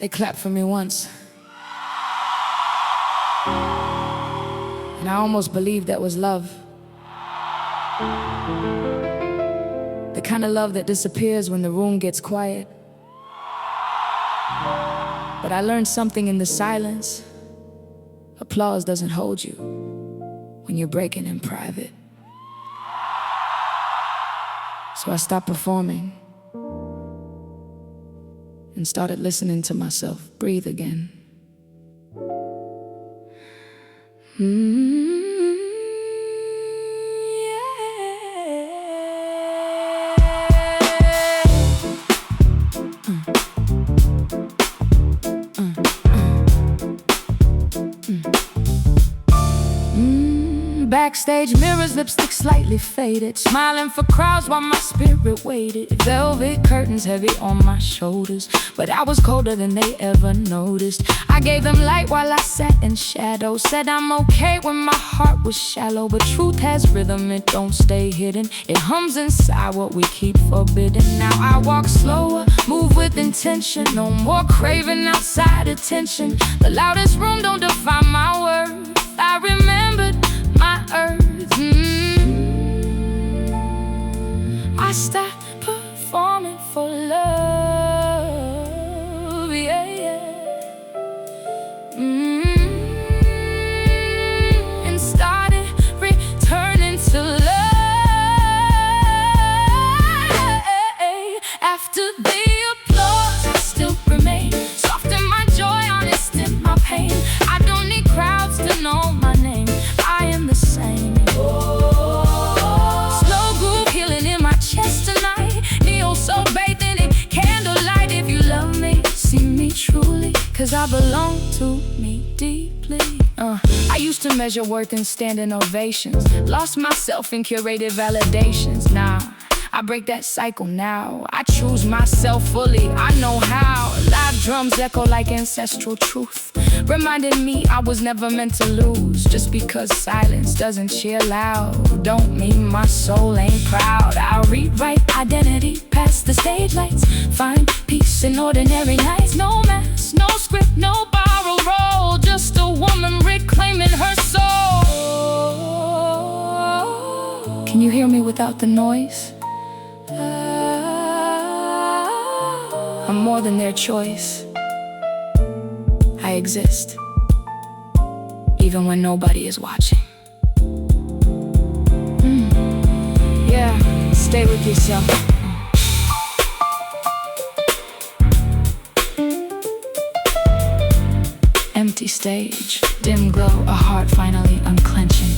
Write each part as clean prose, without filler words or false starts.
They clapped for me once, and I almost believed that was love. The kind of love that disappears when the room gets quiet. But I learned something in the silence. Applause doesn't hold you when you're breaking in private. So I stopped performing and started listening to myself breathe again. Backstage mirrors, lipstick slightly faded, smiling for crowds while my spirit waited. Velvet curtains heavy on my shoulders, but I was colder than they ever noticed. I gave them light while I sat in shadow, said I'm okay when my heart was shallow. But truth has rhythm, it don't stay hidden. It hums inside what we keep forbidden. Now I walk slower, move with intention. No more craving outside attention. The loudest room don't define my worth. I remembered my earth. I stopped performing for love, yeah, yeah. And started returning to love. After the applause, I still remain soft in my joy, honest in my pain. I don't need crowds to know my name. I am the same. Slow groove healing in my chest tonight. Neo soul bathing in candlelight. If you love me, see me truly, 'cause I belong to me deeply. I used to measure worth in standing ovations, lost myself in curated validations. Nah, I break that cycle now. I choose myself fully, I know how. Live drums echo like ancestral truth, reminding me I was never meant to lose. Just because silence doesn't cheer loud, don't mean my soul ain't proud. I rewrite identity past the stage lights, find peace in ordinary nights. No mask, no script, no borrowed role, just a woman reclaiming her soul. Can you hear me without the noise? I'm more than their choice. I exist, even when nobody is watching. Yeah, stay with yourself. Empty stage, dim glow, a heart finally unclenching.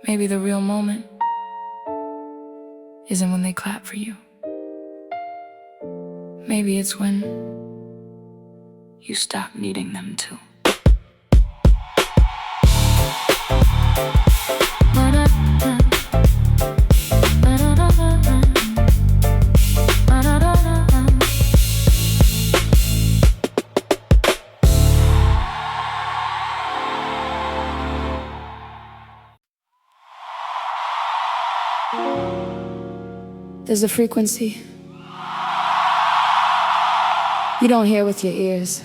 Maybe the real moment isn't when they clap for you. Maybe it's when you stop needing them to. There's a frequency you don't hear with your ears.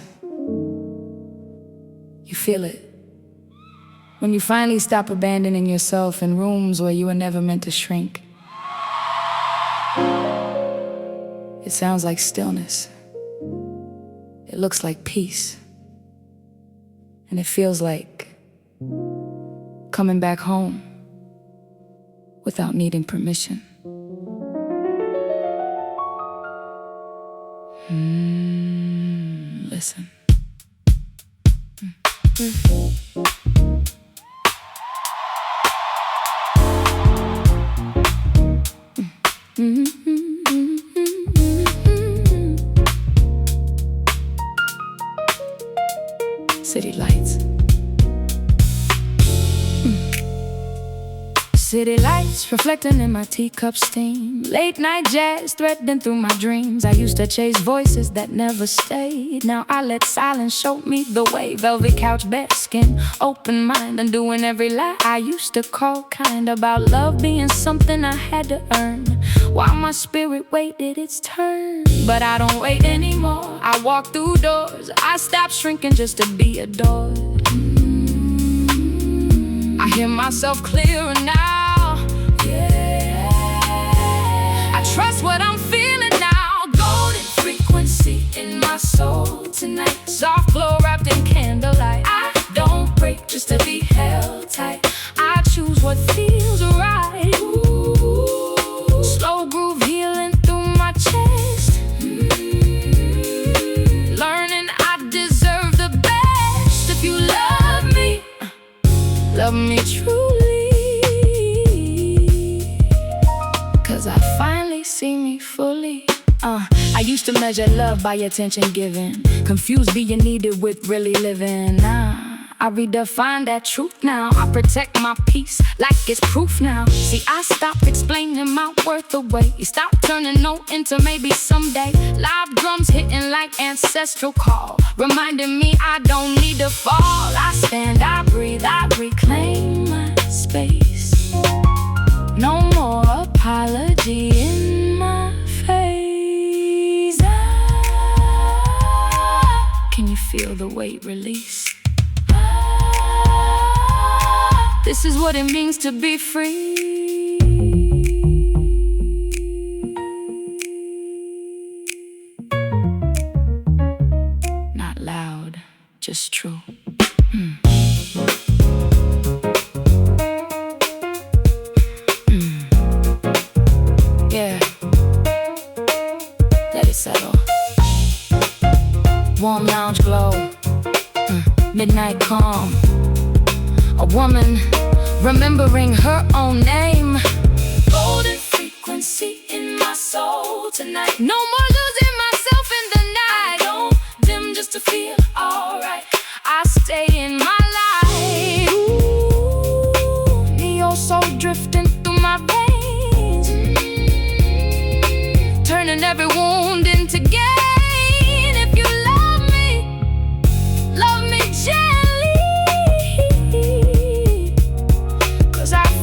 You feel it when you finally stop abandoning yourself in rooms where you were never meant to shrink. It sounds like stillness. It looks like peace. And it feels like coming back home without needing permission. Listen. City lights reflecting in my teacup steam. Late night jazz threading through my dreams. I used to chase voices that never stayed. Now I let silence show me the way. Velvet couch, bare skin, open mind, and doing every lie I used to call kind. About love being something I had to earn, while my spirit waited its turn. But I don't wait anymore. I walk through doors. I stop shrinking just to be adored. I hear myself clearer now. Yeah, I trust what I'm feeling now. Golden frequency in my soul tonight. Soft glow wrapped in candlelight. I don't break just to be held tight. I choose what feels right. Ooh, slow groove healing through my chest. Learning I deserve the best. If you love me, love me truly, 'cause I finally see me fully. I used to measure love by attention given, confused being needed with really living. I redefine that truth now. I protect my peace like it's proof now. See, I stopped explaining my worth away. Stop turning no into maybe someday. Live drums hitting like ancestral call, reminding me I don't need to fall. I stand, I breathe, I reclaim my space. No more apology in my face. Can you feel the weight release? This is what it means to be free. Not loud, just true. Yeah, let it settle. Warm lounge glow, midnight calm. A woman remembering her own name. Golden frequency in my soul tonight. No more losing myself in the night. Don't dim just to feel alright. I stay in my light. Ooh, neo soul drifting through my veins, turning every wound into gain. If you love me gently.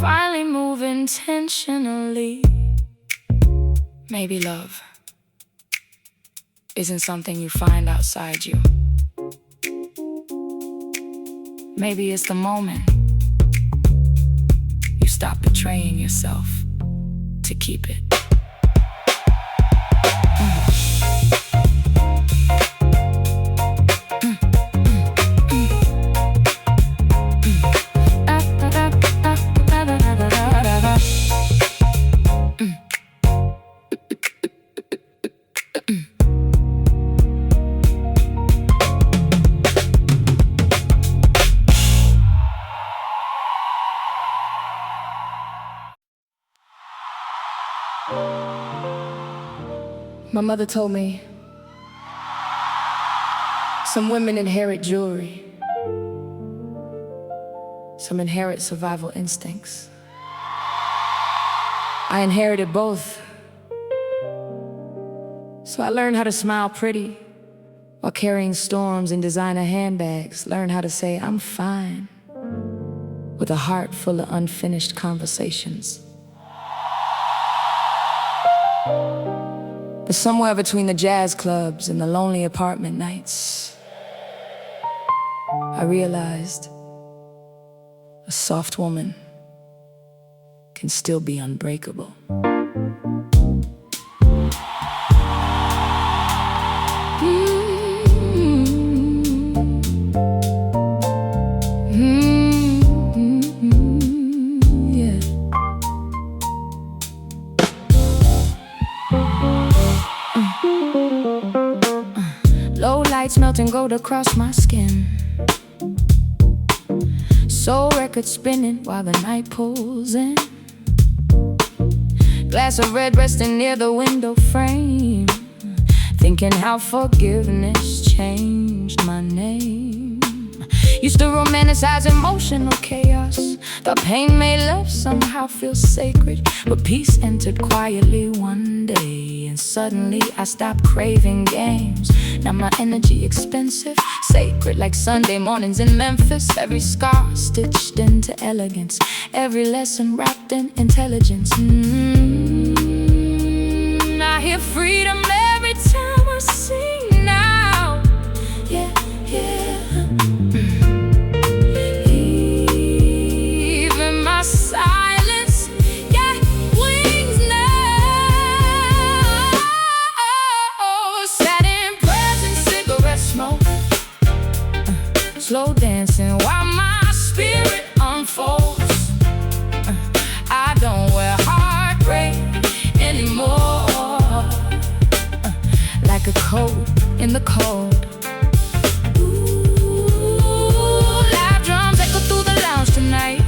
Finally move intentionally. Maybe love isn't something you find outside you. Maybe it's the moment you stop betraying yourself to keep it. My mother told me some women inherit jewelry, some inherit survival instincts. I inherited both. So I learned how to smile pretty while carrying storms in designer handbags. Learned how to say I'm fine with a heart full of unfinished conversations. But somewhere between the jazz clubs and the lonely apartment nights, I realized a soft woman can still be unbreakable. Low lights melting gold across my skin. Soul record spinning while the night pulls in. Glass of red resting near the window frame, thinking how forgiveness changed my name. Used to romanticize emotional chaos. Thought pain made love somehow feel sacred. But peace entered quietly one day, and suddenly I stopped craving games. Now my energy expensive, sacred like Sunday mornings in Memphis. Every scar stitched into elegance, every lesson wrapped in intelligence. I hear freedom every time I sing now. Yeah, yeah. Even my silence, yeah, wings now. Sat in present, cigarette smoke, slow dancing while my spirit unfolds. I don't wear heartbreak anymore, like a coat in the cold. Ooh, loud drums echo through the lounge tonight.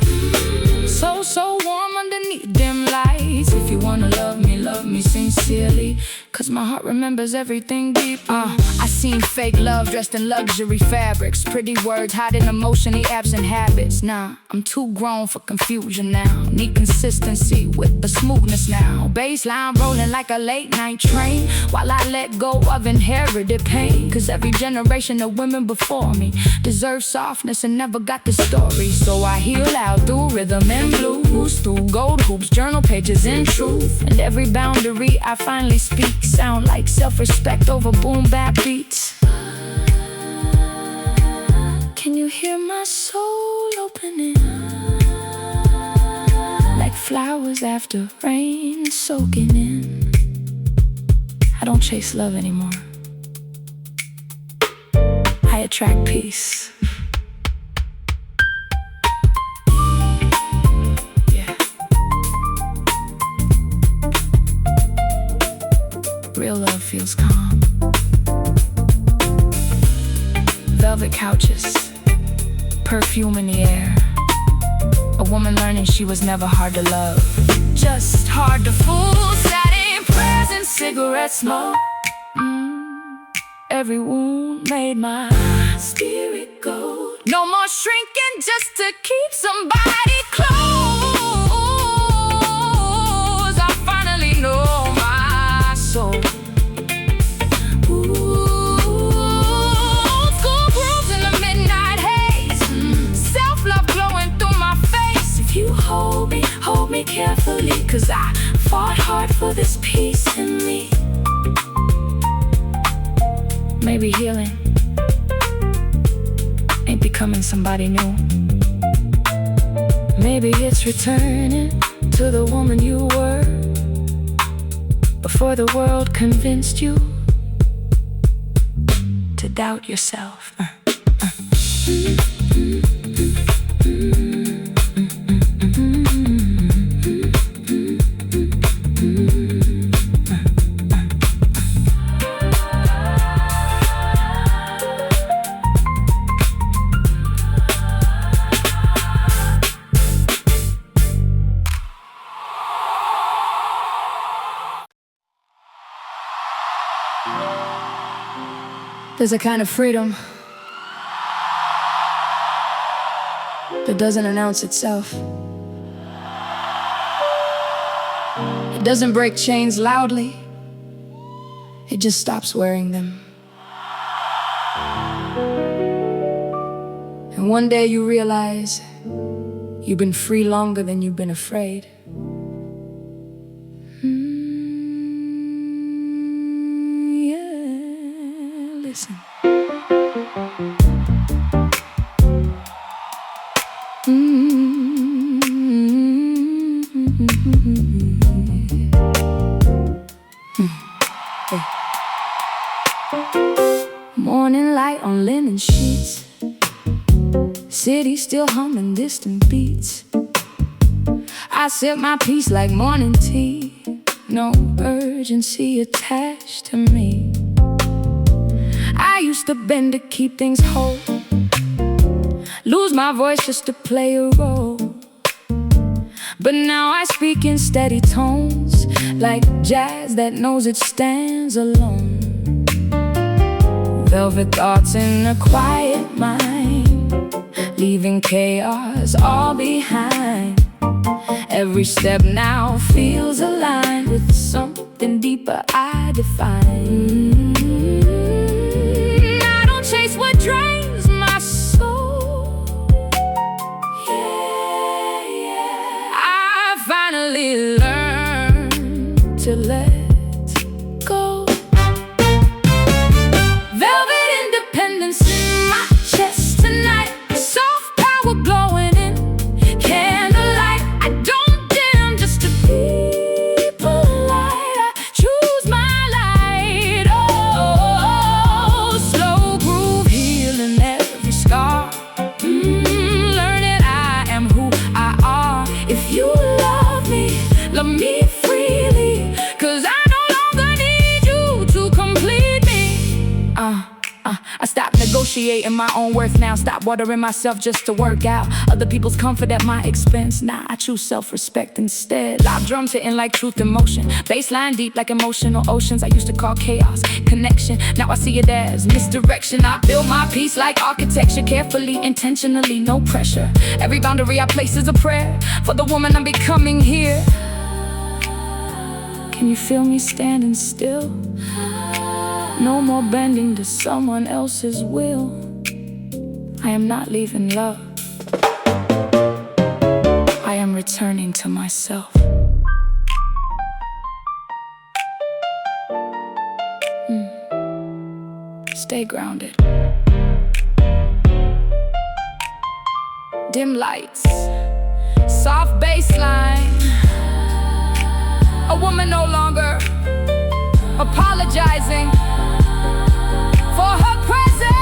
So warm underneath dim lights. If you wanna love me sincerely, 'cause my heart remembers everything deep. I seen fake love dressed in luxury fabrics, pretty words hiding emotionally absent habits. Nah, I'm too grown for confusion now. Need consistency with the smoothness now. Baseline rolling like a late night train, while I let go of inherited pain. 'Cause every generation of women before me deserved softness and never got the story. So I heal out through rhythm and blues, through gold hoops, journal pages in truth. And every boundary I finally speak sound like self-respect over boom bap beats. Can you hear my soul opening? Like flowers after rain soaking in. I don't chase love anymore, I attract peace. Real love feels calm. Velvet couches, perfume in the air. A woman learning she was never hard to love, just hard to fool. Sat in present, cigarette smoke. Every wound made my spirit go. No more shrinking just to keep somebody close. I finally know my soul. Hold me carefully, 'cause I fought hard for this peace in me. Maybe healing ain't becoming somebody new. Maybe it's returning to the woman you were before the world convinced you to doubt yourself. There's a kind of freedom that doesn't announce itself. It doesn't break chains loudly, it just stops wearing them. And one day you realize you've been free longer than you've been afraid. Listen. Morning light on linen sheets, city still humming distant beats. I sip my peace like morning tea, no urgency attached to me. I used to bend to keep things whole, lose my voice just to play a role. But now I speak in steady tones, like jazz that knows it stands alone. Velvet thoughts in a quiet mind, leaving chaos all behind. Every step now feels aligned with something deeper I define. I don't chase what drains my soul. I finally learned to let go. Velvet independence in my chest tonight. Soft power blowing in candlelight. I don't dim just to be polite. I choose my light. Oh, slow groove healing every scar. Learning I am who I are. If you love me freely, 'cause I no longer need you to complete me. I stopped negotiating my own worth now. Stop watering myself just to work out other people's comfort at my expense. Now I choose self-respect instead. Live drums hitting like truth and motion. Bassline deep like emotional oceans. I used to call chaos connection. Now I see it as misdirection. I build my peace like architecture, carefully, intentionally, no pressure. Every boundary I place is a prayer for the woman I'm becoming here. Can you feel me standing still? No more bending to someone else's will. I am not leaving love. I am returning to myself. Stay grounded. Dim lights, soft bass line. A woman no longer apologizing for her presence.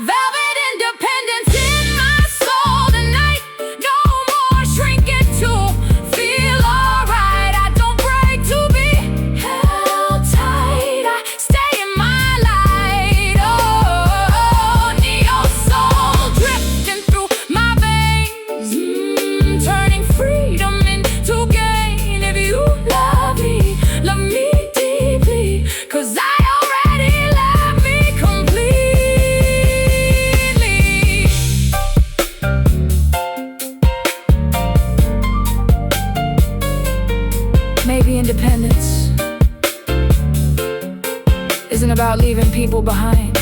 Velvet independence in my soul tonight. No more shrinking to feel alright. I don't break to be held tight. I stay in my light. Oh, neo soul drifting through my veins, turning freedom into gain. If you love me deeply, 'cause I already love me completely. Maybe independence isn't about leaving people behind.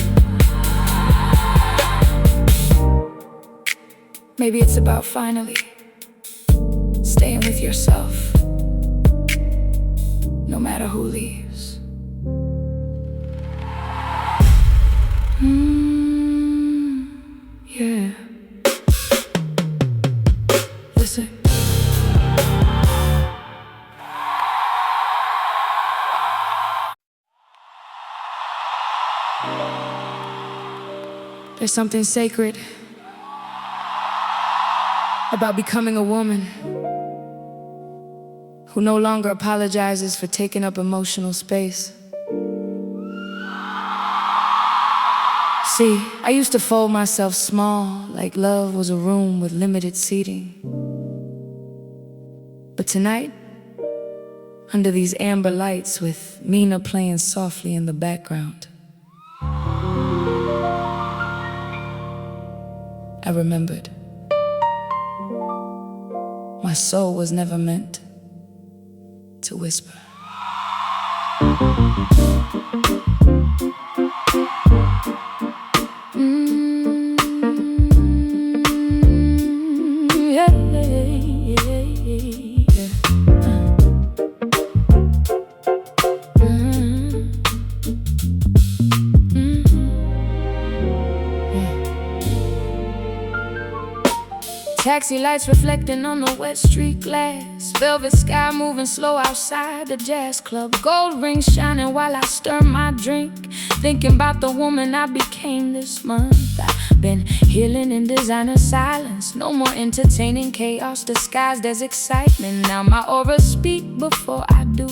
Maybe it's about finally staying with yourself, no matter who leaves. Yeah. Listen. There's something sacred about becoming a woman who no longer apologizes for taking up emotional space. See, I used to fold myself small, like love was a room with limited seating. But tonight, under these amber lights with Mina playing softly in the background, I remembered my soul was never meant to whisper. Taxi lights reflecting on the wet street glass. Velvet sky moving slow outside the jazz club. Gold rings shining while I stir my drink, thinking about the woman I became this month. I've been healing in designer silence. No more entertaining chaos disguised as excitement. Now my aura speak before I do.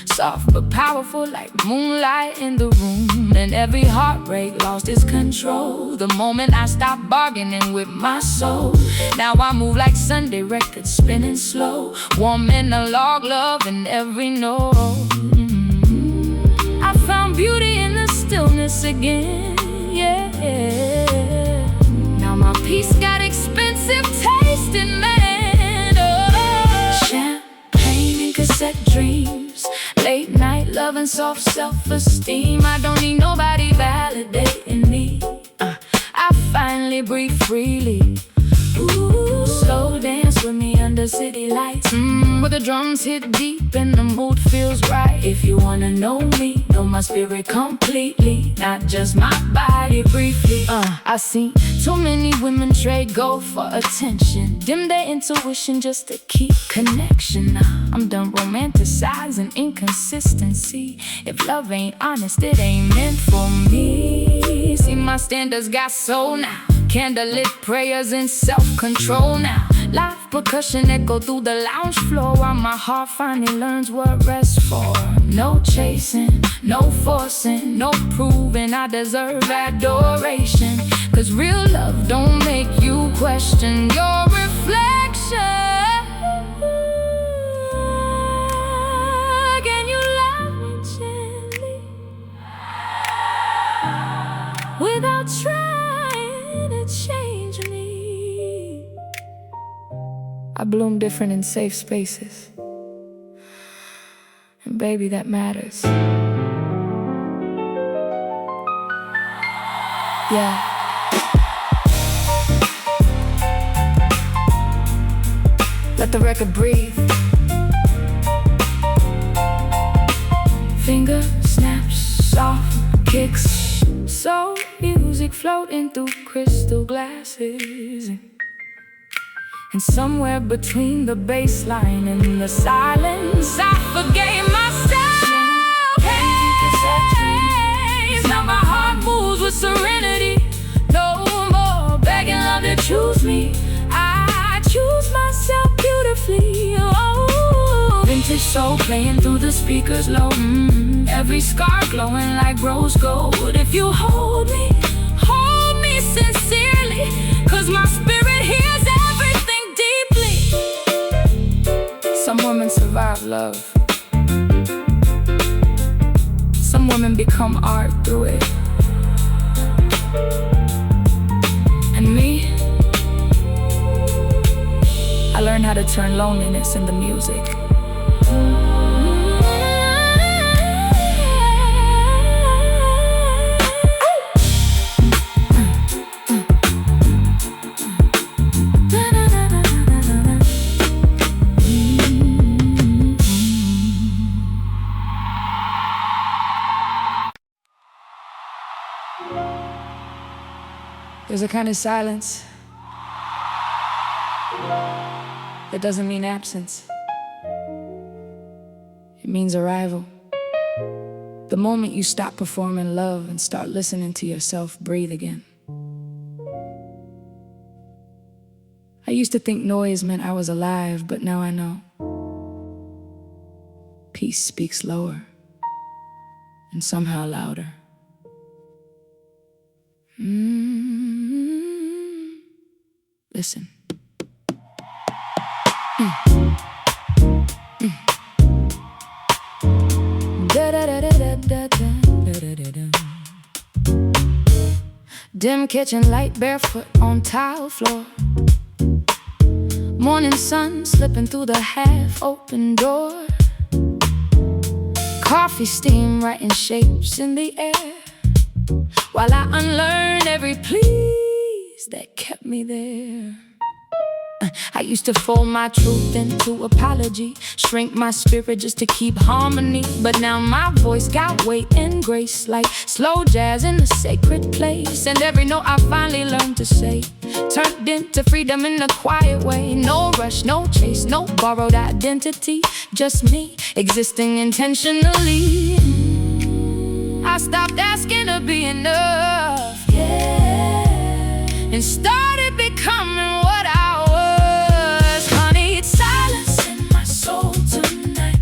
Soft but powerful like moonlight in the room. And every heartbreak lost its control the moment I stopped bargaining with my soul. Now I move like Sunday records spinning slow, warm analog love in every note. I found beauty in the stillness again, yeah. Now my peace got expensive tasting, man. Oh. Champagne and cassette dreams, late night love and soft self-esteem. I don't need nobody validating me. I finally breathe freely. Ooh, slow dance with me under city lights, where the drums hit deep and the mood feels right. If you wanna know me, know my spirit completely, not just my body briefly. I seen too many women trade gold for attention, dim their intuition just to keep connection. I'm done romanticizing inconsistency. If love ain't honest, it ain't meant for me. See, my standards got soul now, candlelit prayers and self-control now. Live percussion echo through the lounge floor, while my heart finally learns what rest's for. No chasing, no forcing, no proving I deserve adoration. Cause real love don't make you question your reflection. Can you love me gently without trying to change me? I bloom different in safe spaces, and baby, that matters. Yeah. Let the record breathe. Finger snaps, soft kicks, soul music floating through crystal glasses. And somewhere between the bass line and the silence, I forgave myself. Hey, now my heart moves with serenity. No more begging love to choose me. I choose myself beautifully. Oh, vintage soul playing through the speakers low. Every scar glowing like rose gold. If you hold me sincerely, cause my spirit hears everything deeply. Some women survive love, some women become art through it. And me, I learned how to turn loneliness into music. There's a kind of silence that doesn't mean absence. It means arrival. The moment you stop performing love and start listening to yourself breathe again. I used to think noise meant I was alive, but now I know. Peace speaks lower and somehow louder. Listen. Dim kitchen light, barefoot on tile floor. Morning sun slipping through the half-open door. Coffee steam writing shapes in the air, while I unlearn every please that kept me there. I used to fold my truth into apology, shrink my spirit just to keep harmony. But now my voice got weight and grace, like slow jazz in a sacred place. And every note I finally learned to say turned into freedom in a quiet way. No rush, no chase, no borrowed identity, just me existing intentionally. I stopped asking to be enough, yeah, and started becoming what I was. Honey, it's silence in my soul tonight,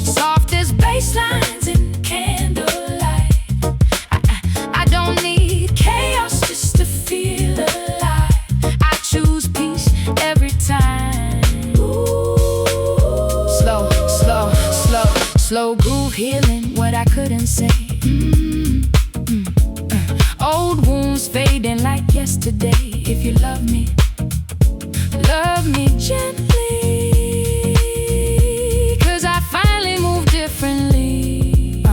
soft as bass lines in candlelight. I don't need chaos just to feel alive. I choose peace every time. Ooh. Slow groove healing what I couldn't say. today. If you love me gently, 'cause I finally move differently.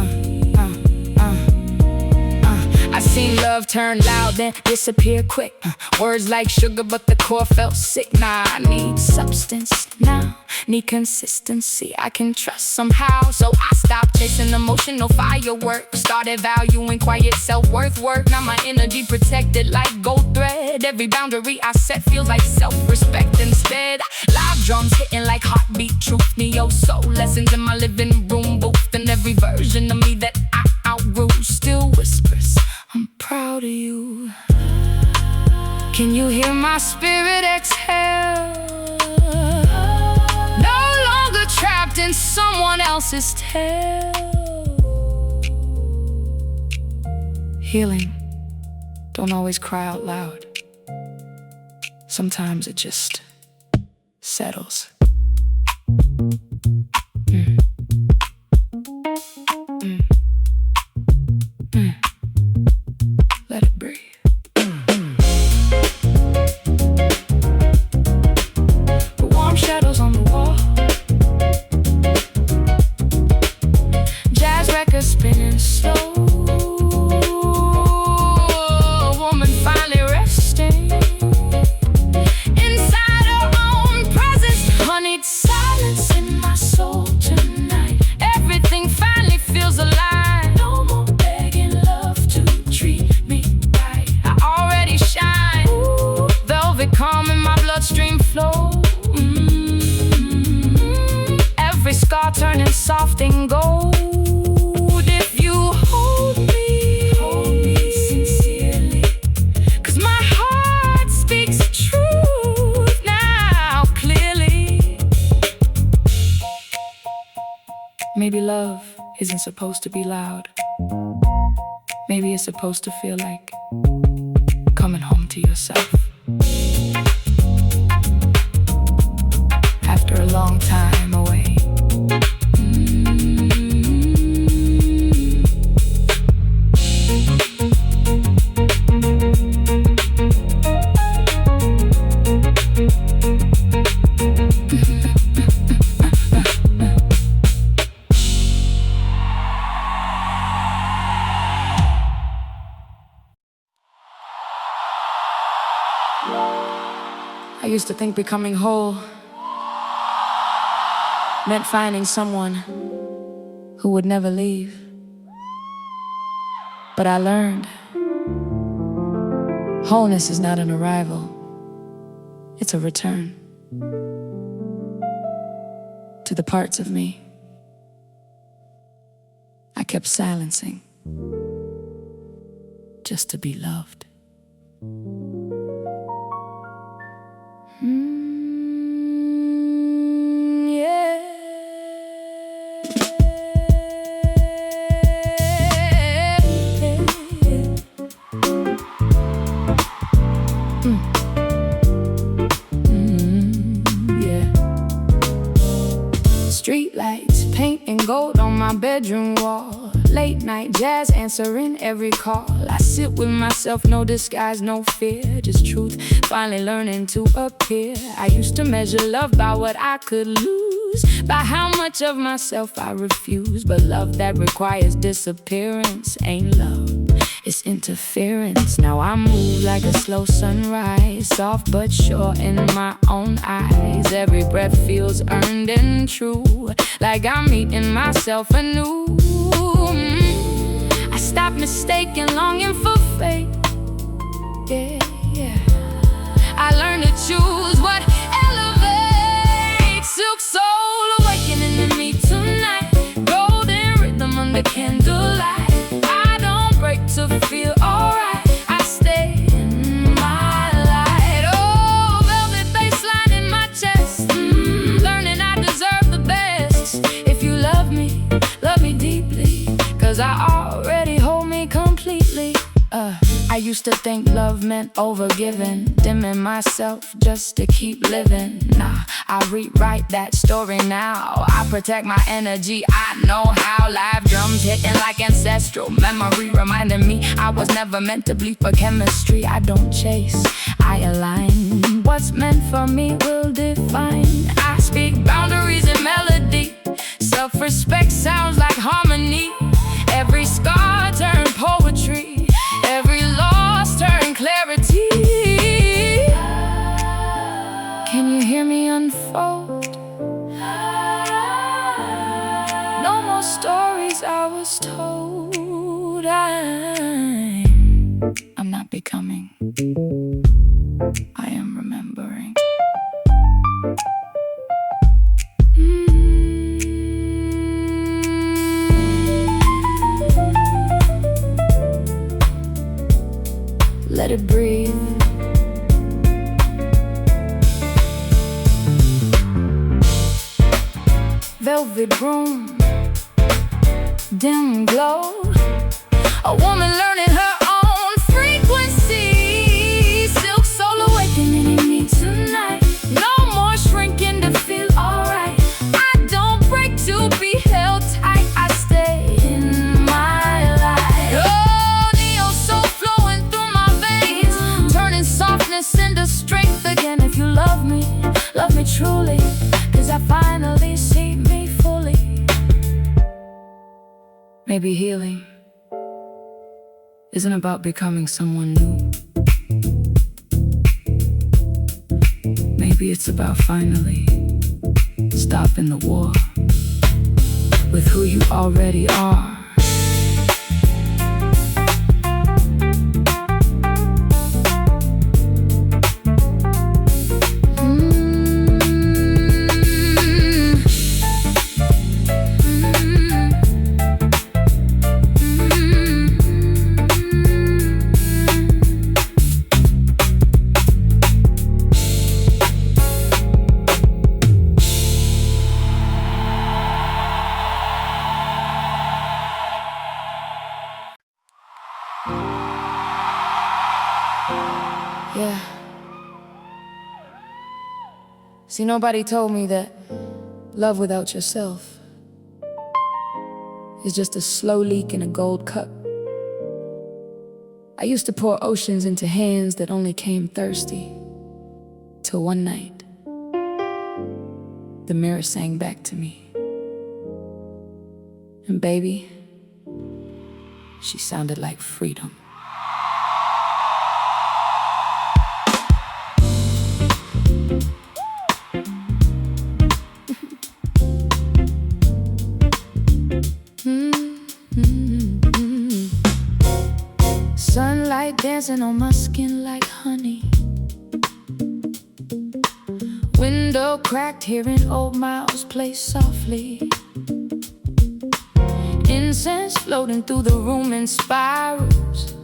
I seen love turn loud then disappear quick. Words like sugar but the core felt sick. Nah, I need substance now, need consistency. I can trust somehow, so I stopped chasing emotional fireworks. Started valuing quiet self-worth work. Now my energy protected like gold thread. Every boundary I set feels like self-respect instead. Live drums hitting like heartbeat truth. Neo-soul lessons in my living room booth. And every version of me that I outgrew still whispers, I'm proud of you. Can you hear my spirit exhale? No longer trapped in someone else's tale. Healing don't always cry out loud. Sometimes it just settles. Let it breathe. The warm shadows on the wall, jazz records spinning slow, a woman finally resting inside her own presence. Honeyed silence in my soul tonight. Everything finally feels alive. No more begging love to treat me right. I already shine. Ooh, velvet calm in my bloodstream flow. Every scar turning soft and gold. If you hold me sincerely, 'cause my heart speaks truth now clearly. Maybe love isn't supposed to be loud. Maybe it's supposed to feel like coming home to yourself after a long time away. I used to think becoming whole meant finding someone who would never leave. But I learned wholeness is not an arrival, it's a return to the parts of me I kept silencing just to be loved. Street lights painting gold on my bedroom wall. Late night jazz answering every call. I sit with myself, no disguise, no fear, just truth finally learning to appear. I used to measure love by what I could lose, by how much of myself I refuse. But love that requires disappearance ain't love, it's interference. Now I move like a slow sunrise, soft but sure in my own eyes. Every breath feels earned and true, like I'm meeting myself anew. I stopped mistaking longing for fate. Yeah. I learned to choose what elevates. Silk soul awakening in me tonight. Golden rhythm under candlelight. I don't break to feel alright. I stay in my light. Oh, velvet bassline in my chest. Learning I deserve the best. If you love me deeply, 'cause I already hold me completely. I used to think love meant overgiving, dimming myself just to keep living. Nah, I rewrite that story now. I protect my energy, I know how. Live drums hitting like ancestral memory, reminding me I was never meant to bleed for chemistry. I don't chase, I align. What's meant for me will define. I speak boundaries in melody. Self-respect sounds like harmony. Every scar turned poetry, every loss turned clarity. Can you hear me unfold? No more stories I was told. I'm not becoming, I am remembering. Let it breathe. Velvet room, dim glow. A woman learning her own frequency. Silk soul awakening in me tonight. No more shrinking to feel alright. I don't break to be held tight. I stay in my light. Oh, neo soul flowing through my veins, turning softness into strength again. If you love me truly, 'cause I finally see me fully. Maybe healing isn't about becoming someone new. Maybe it's about finally stopping the war with who you already are. Yeah. See, nobody told me that love without yourself is just a slow leak in a gold cup. I used to pour oceans into hands that only came thirsty, till one night the mirror sang back to me. And baby, she sounded like freedom. Sunlight dancing on my skin like honey. Window cracked, hearing old miles play softly. Incense floating through the room in spirals.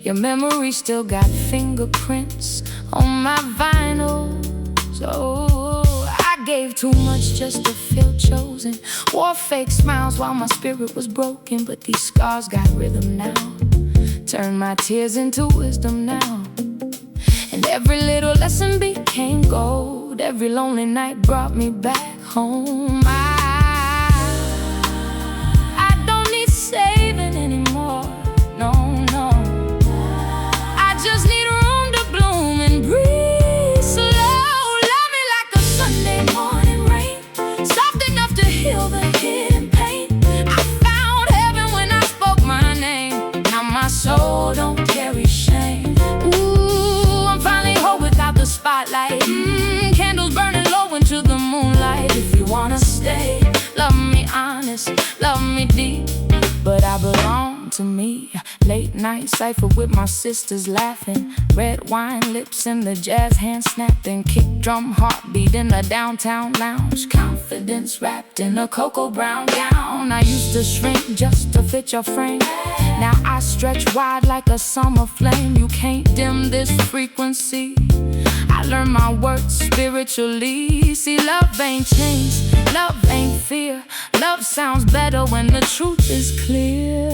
Your memory still got fingerprints on my vinyls. Oh, I gave too much just to feel chosen. Wore fake smiles while my spirit was broken, but these scars got rhythm now. Turn my tears into wisdom now. And every little lesson became gold. Every lonely night brought me back home. I don't need saving anymore. No, no. I just need room to bloom and breathe slow. Love me like a Sunday morning rain, soft enough to heal the hidden pain. I found heaven when I spoke my name. Now my soul don't carry shame. Ooh, I'm finally whole without the spotlight. Candles burning low into the moonlight. If you wanna stay, love me honest, love me deep, but I belong to me. Late night cipher with my sisters laughing, red wine lips and the jazz hands snapping, kick drum heartbeat in the downtown lounge, confidence wrapped in a cocoa brown gown. I used to shrink just to fit your frame. Now I stretch wide like a summer flame. You can't dim this frequency. I learned my worth spiritually. See, love ain't change, love ain't fear. Love sounds better when the truth is clear.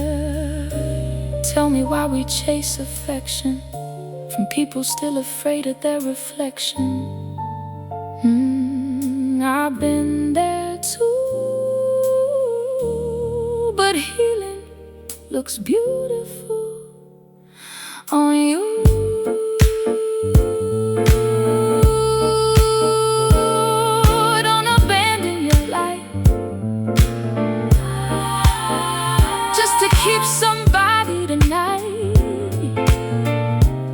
tell me why we chase affection from people still afraid of their reflection. I've been there too, but healing looks beautiful on you. Don't abandon your life just to keep somebody tonight.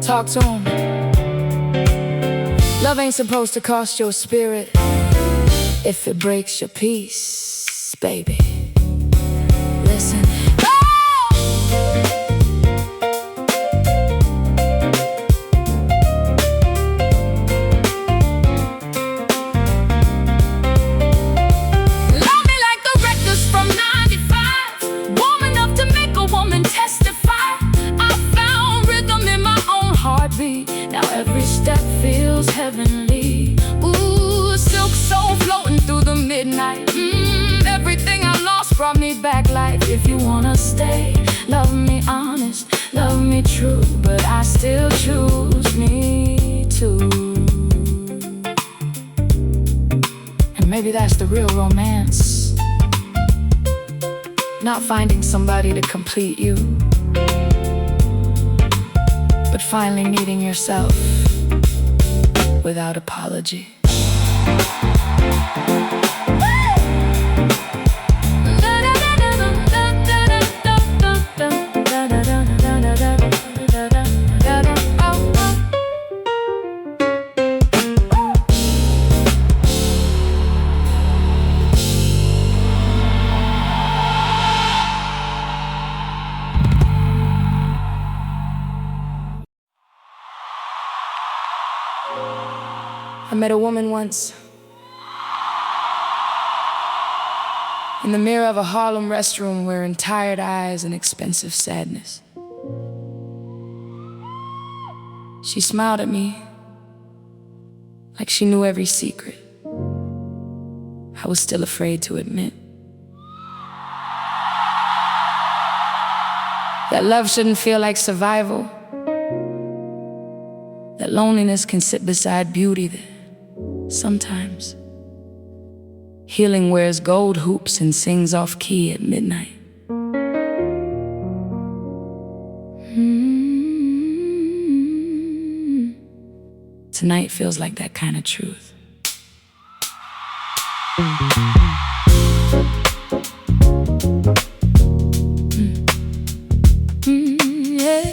Talk to him. Love ain't supposed to cost your spirit if it breaks your peace, baby. Listen. Love me like the records from 95, warm enough to make a woman testify. I found rhythm in my own heartbeat. Now every step feels heavenly. Ooh, silk soul floating through the midnight. Everything I lost brought me back life. If you wanna stay, love me honest, love me true, but I still choose me too. And maybe that's the real romance, not finding somebody to complete you, but finally needing yourself without apology. I met a woman once in the mirror of a Harlem restroom, wearing tired eyes and expensive sadness. She smiled at me like she knew every secret I was still afraid to admit. That love shouldn't feel like survival, that loneliness can sit beside beauty, that sometimes healing wears gold hoops and sings off key at midnight. Tonight feels like that kind of truth. Yeah.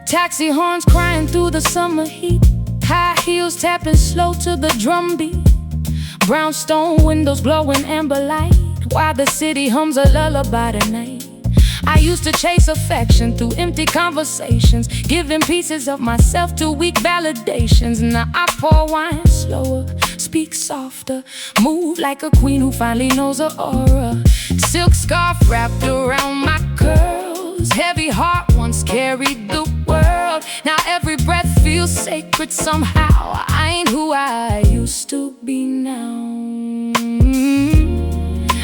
Taxi horns crying through the summer heat, high heels tapping slow to the drum beat, brownstone windows glowing amber light, while the city hums a lullaby tonight. I used to chase affection through empty conversations, giving pieces of myself to weak validations. Now I pour wine slower, speak softer, move like a queen who finally knows her aura. Silk scarf wrapped around my curls, heavy heart once carried the world. Now every breath feels sacred somehow. I ain't who I used to be now.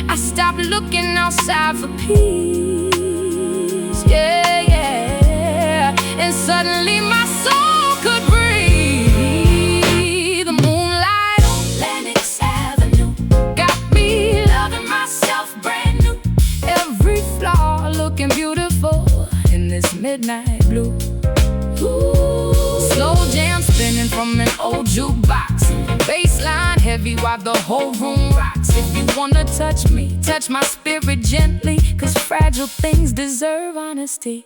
I stopped looking outside for peace, yeah, yeah. And suddenly my soul could breathe. The moonlight on Lenox Avenue got me loving myself brand new. Every flaw looking beautiful in this midnight blue. Ooh, slow jam spinning from an old jukebox, bassline heavy while the whole room rocks. If you wanna touch me, touch my spirit gently, 'cause fragile things deserve honesty.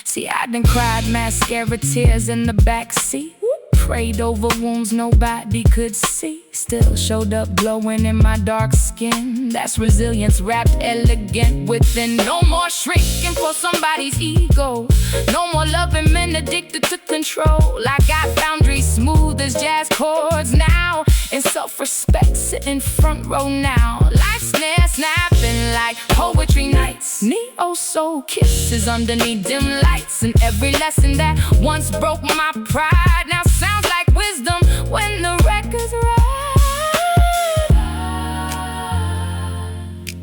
See, I done cried mascara tears in the backseat, prayed over wounds nobody could see, still showed up glowing in my dark skin. That's resilience wrapped elegant within. No more shrinking for somebody's ego, no more loving men addicted to control. I got boundaries smooth as jazz chords now, and self-respect sitting front row now. Life snare snapping like poetry nights, neo-soul kisses underneath dim lights. And every lesson that once broke my pride now sounds like wisdom when the record's right.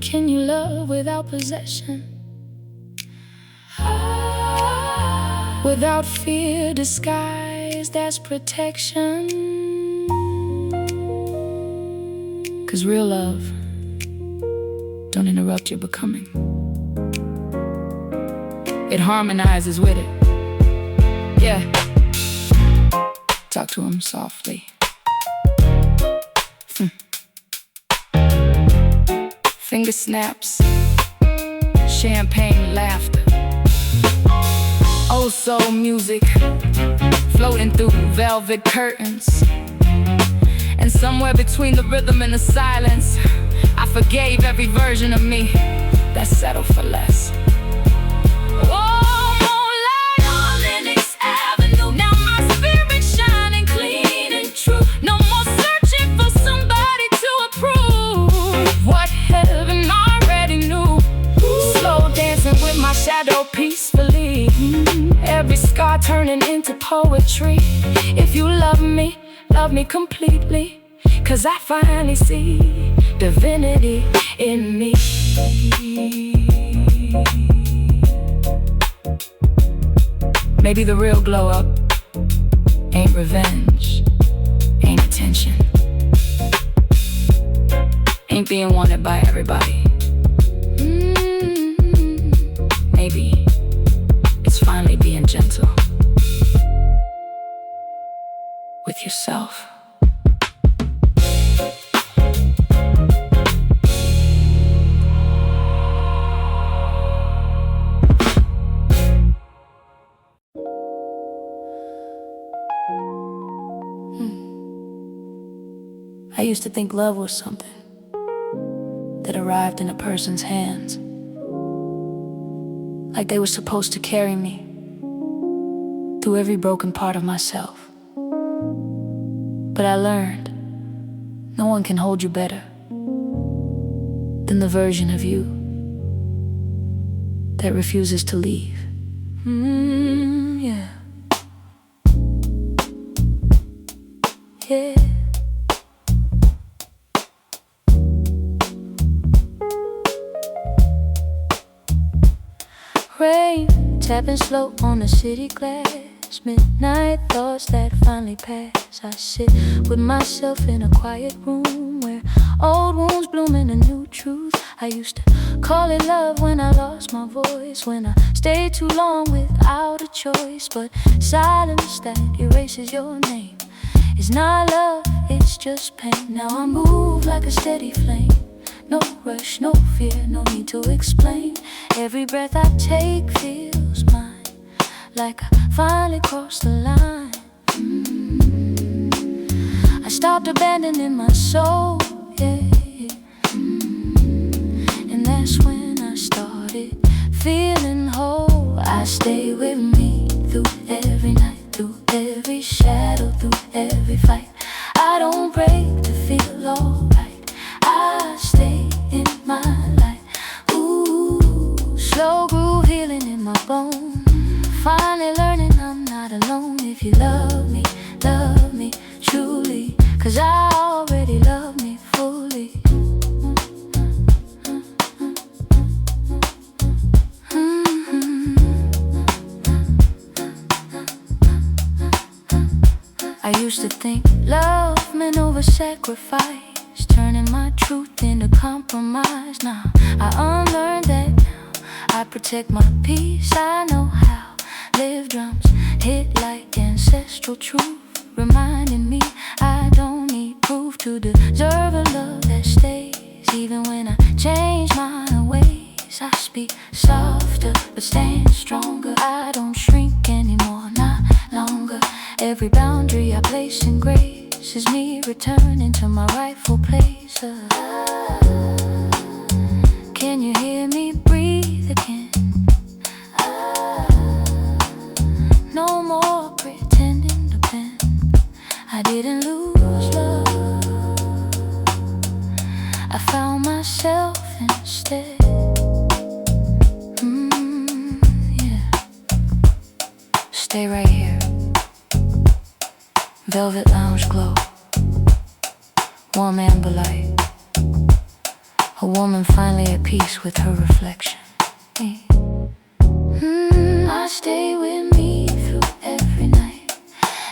can you love without possession? Without fear disguised as protection? 'Cause real love don't interrupt your becoming. It harmonizes with it. Yeah. Talk to him softly. Finger snaps, champagne laughter, old soul music floating through velvet curtains. And somewhere between the rhythm and the silence, I forgave every version of me that settled for less. Shadow peacefully, every scar turning into poetry. If you love me completely, 'cause I finally see divinity in me. Maybe the real glow up ain't revenge, ain't attention, ain't being wanted by everybody. Maybe it's finally being gentle with yourself. I used to think love was something that arrived in a person's hands, like they were supposed to carry me through every broken part of myself. But I learned no one can hold you better than the version of you that refuses to leave. Yeah. Yeah. Rain tapping slow on the city glass, midnight thoughts that finally pass. I sit with myself in a quiet room where old wounds bloom in a new truth. I used to call it love when I lost my voice, when I stayed too long without a choice. But silence that erases your name is not love, it's just pain. Now I move like a steady flame, no rush, no fear, no need to explain. Every breath I take feels mine, like I finally crossed the line. I stopped abandoning my soul, yeah. And that's when I started feeling whole. I stay with me through every night, through every shadow, through every fight. I don't break to feel alright, I stay in my light. Ooh, slow groove healing in my bones, finally learning I'm not alone. If you love me truly, 'cause I already love me fully. I used to think love meant over sacrifice, turning my truth into compromise. Now I unlearned that now. I protect my peace, I know how. Live drums hit like ancestral truth, reminding me I don't need proof to deserve a love that stays. Even when I change my ways, I speak softer but stand stronger. I don't shrink anymore, not longer. Every boundary I place in grace is me returning to my rightful place. Can you hear me breathe again? No more pretending to bend. I didn't lose love, I found myself instead. Yeah. Stay right here, velvet lounge glow, warm amber light, A woman finally at peace with her reflection. I stay with me through every night,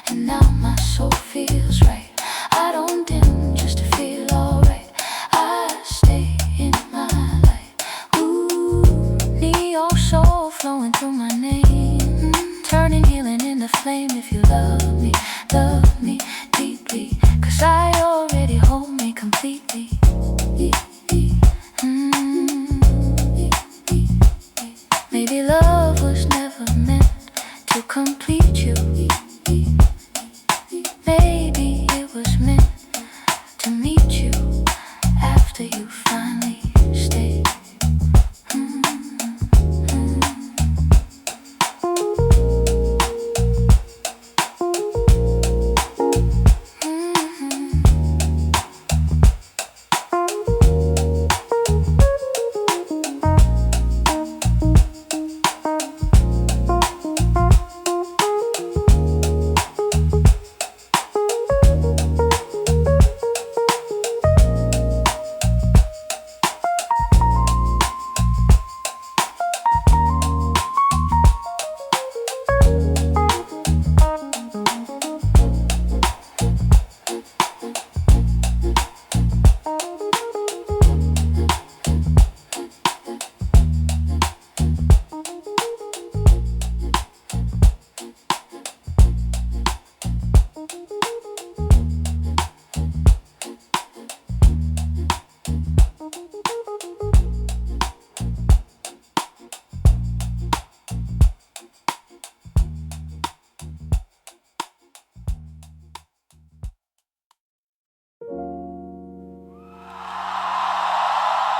and now my soul feels right. I don't dim just to feel alright. I stay in my light. Neo soul flowing through my name, turning healing into flame. If you love me deeply, 'cause I already hold me completely. Maybe love was never meant to complete you. Maybe it was meant to meet you after you finally stay.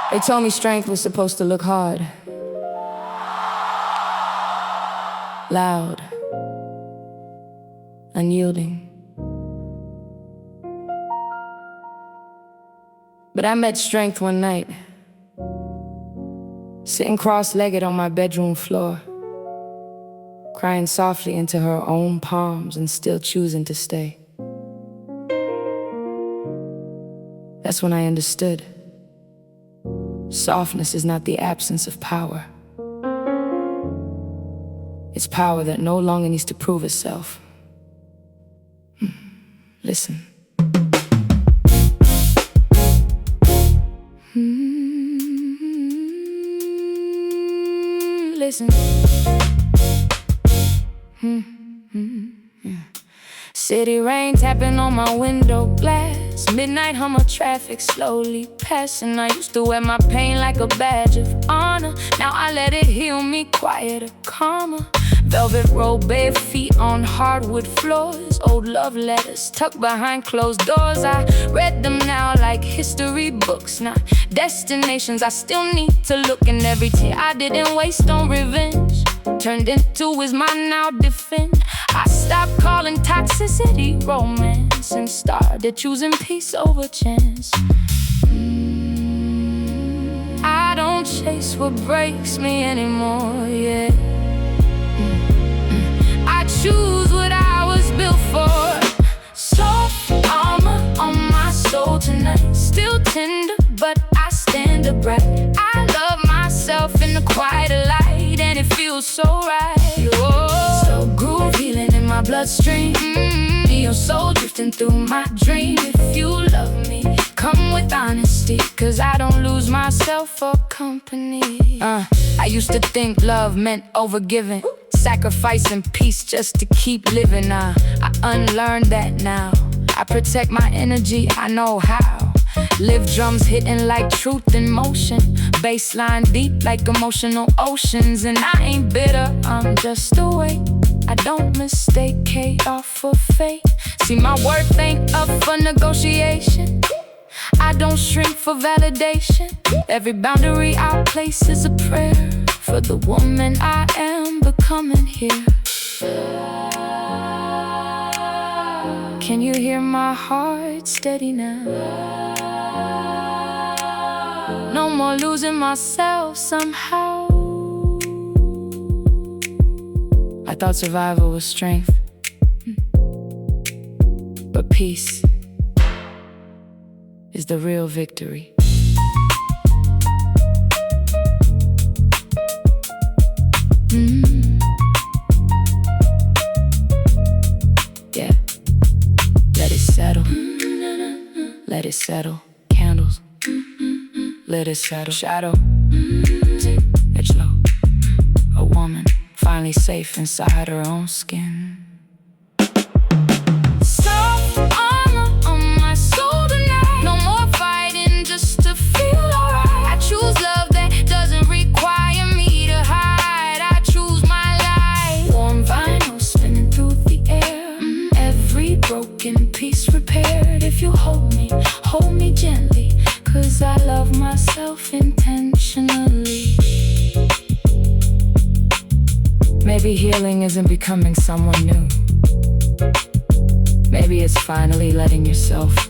They told me strength was supposed to look hard, loud, unyielding. But I met strength one night, sitting cross-legged on my bedroom floor, crying softly into her own palms and still choosing to stay. That's when I understood. Softness is not the absence of power. It's power that no longer needs to prove itself. Listen. Listen. City rain tapping on my window glass, midnight hum of traffic slowly passing. I used to wear my pain like a badge of honor. Now I let it heal me, quieter, calmer. Velvet robe, bare feet on hardwood floors. Old love letters tucked behind closed doors. I read them now like history books, not destinations I still need to look. And every tear I didn't waste on revenge turned into is mine now defend. I stopped calling toxicity romance and started choosing peace over chance. I don't chase what breaks me anymore, yeah. I choose what I was built for. Soft armor on my soul tonight, still tender, but I stand upright. I love myself in the quieter light, and it feels so right. Whoa. So groove healing in my bloodstream. Your soul drifting through my dream. If you love me, come with honesty, 'cause I don't lose myself for company. I used to think love meant overgiving, sacrificing peace just to keep living. I unlearned that now. I protect my energy, I know how. Live drums hitting like truth in motion, bassline deep like emotional oceans. And I ain't bitter, I'm just awake. I don't mistake chaos for fate. See, my worth ain't up for negotiation. I don't shrink for validation. Every boundary I place is a prayer for the woman I am becoming here. Can you hear my heart steady now? No more losing myself somehow. I thought survival was strength, but peace is the real victory. it settle. Candles, let it settle. Shadow, edge low. A woman finally safe inside her own skin. Soft armor on my soul tonight. No more fighting just to feel alright. I choose love that doesn't require me to hide. I choose my life. Warm vinyl spinning through the air. Every broken piece repaired. If you hold me gently, 'cause I love myself intentionally. Maybe healing isn't becoming someone new. Maybe it's finally letting yourself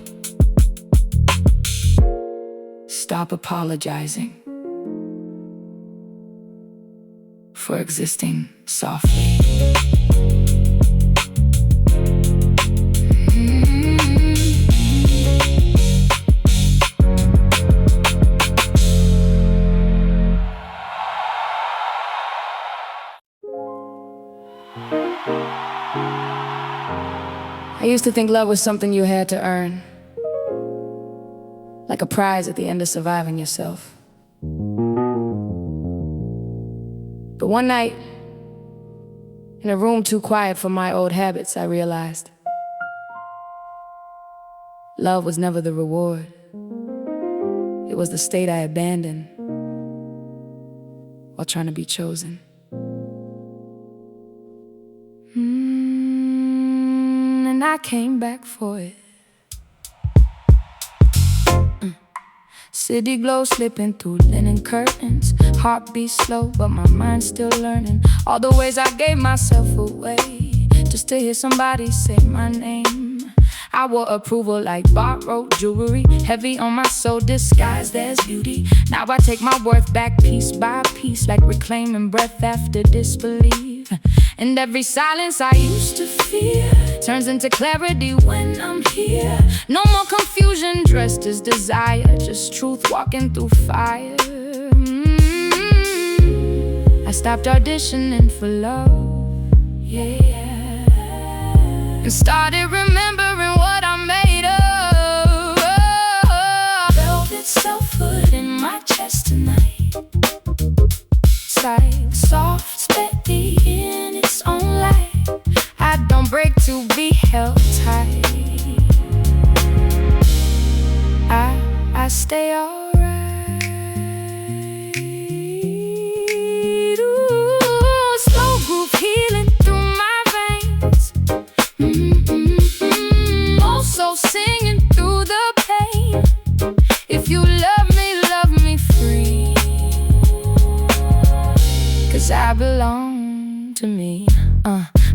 stop apologizing for existing softly. I used to think love was something you had to earn, like a prize at the end of surviving yourself. But one night, in a room too quiet for my old habits, I realized love was never the reward. It was the state I abandoned while trying to be chosen. And I came back for it. City glow slipping through linen curtains. Heartbeat slow, but my mind's still learning all the ways I gave myself away just to hear somebody say my name. I wore approval like borrowed jewelry, heavy on my soul, disguised as beauty. Now I take my worth back piece by piece, like reclaiming breath after disbelief. And every silence I used to fear turns into clarity when I'm here. No more confusion dressed as desire, just truth walking through fire. I stopped auditioning for love, yeah, and started remembering what I'm made of. Velvet selfhood in my chest tonight. Side soft, steady in its own light. I don't break to be held tight. I stay alright. Ooh, slow groove healing through my veins. Also singing through the pain. If you love me free, 'cause I belong to me.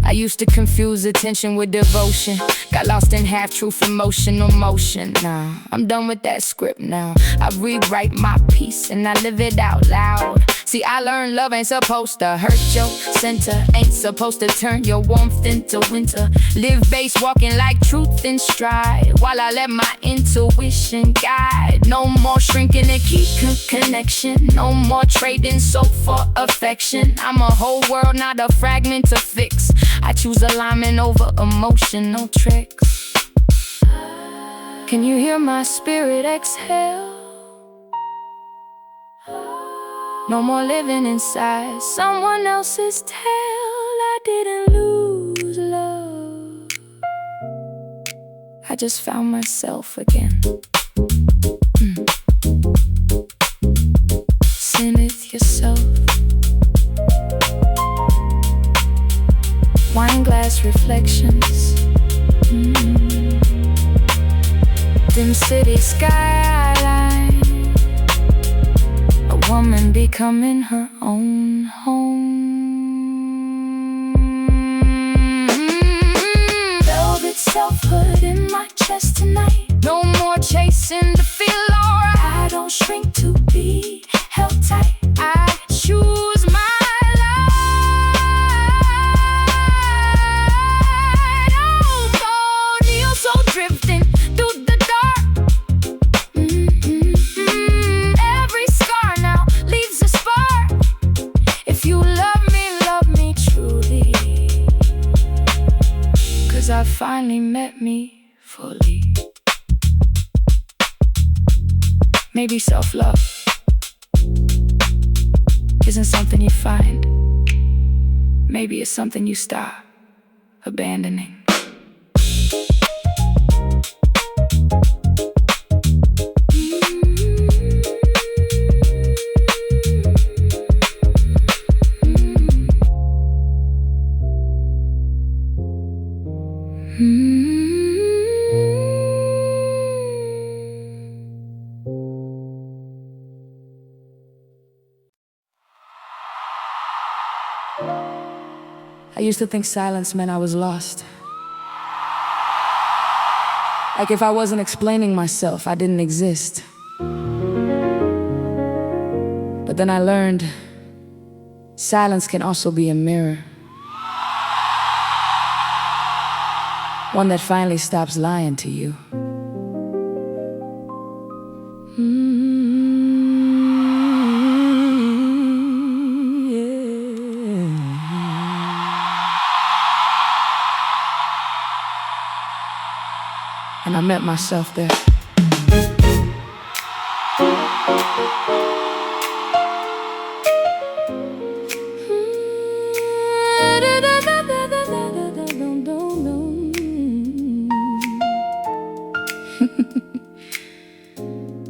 I used to confuse attention with devotion. Got lost in half-truth, emotional motion. Nah, I'm done with that script now. I rewrite my piece and I live it out loud. See, I learned love ain't supposed to hurt your center, ain't supposed to turn your warmth into winter. Live base, walking like truth in stride, while I let my intuition guide. No more shrinking and keep connection. No more trading soul for affection. I'm a whole world, not a fragment to fix. I choose alignment over emotional tricks. Can you hear my spirit exhale? No more living inside someone else's tale. I didn't lose love, I just found myself again. Sing with yourself. Wine glass reflections. Dim city skyline. A woman becoming her own home. Velvet selfhood in my chest tonight. No more chasing to feel alright. I don't shrink to be held tight. I choose my drifting through the dark. Every scar now leaves a spark. If you love me truly, 'cause I finally met me fully. Maybe self-love isn't something you find. Maybe it's something you start abandoning. I used to think silence meant I was lost. Like if I wasn't explaining myself, I didn't exist. But then I learned silence can also be a mirror. One that finally stops lying to you. And I met myself there.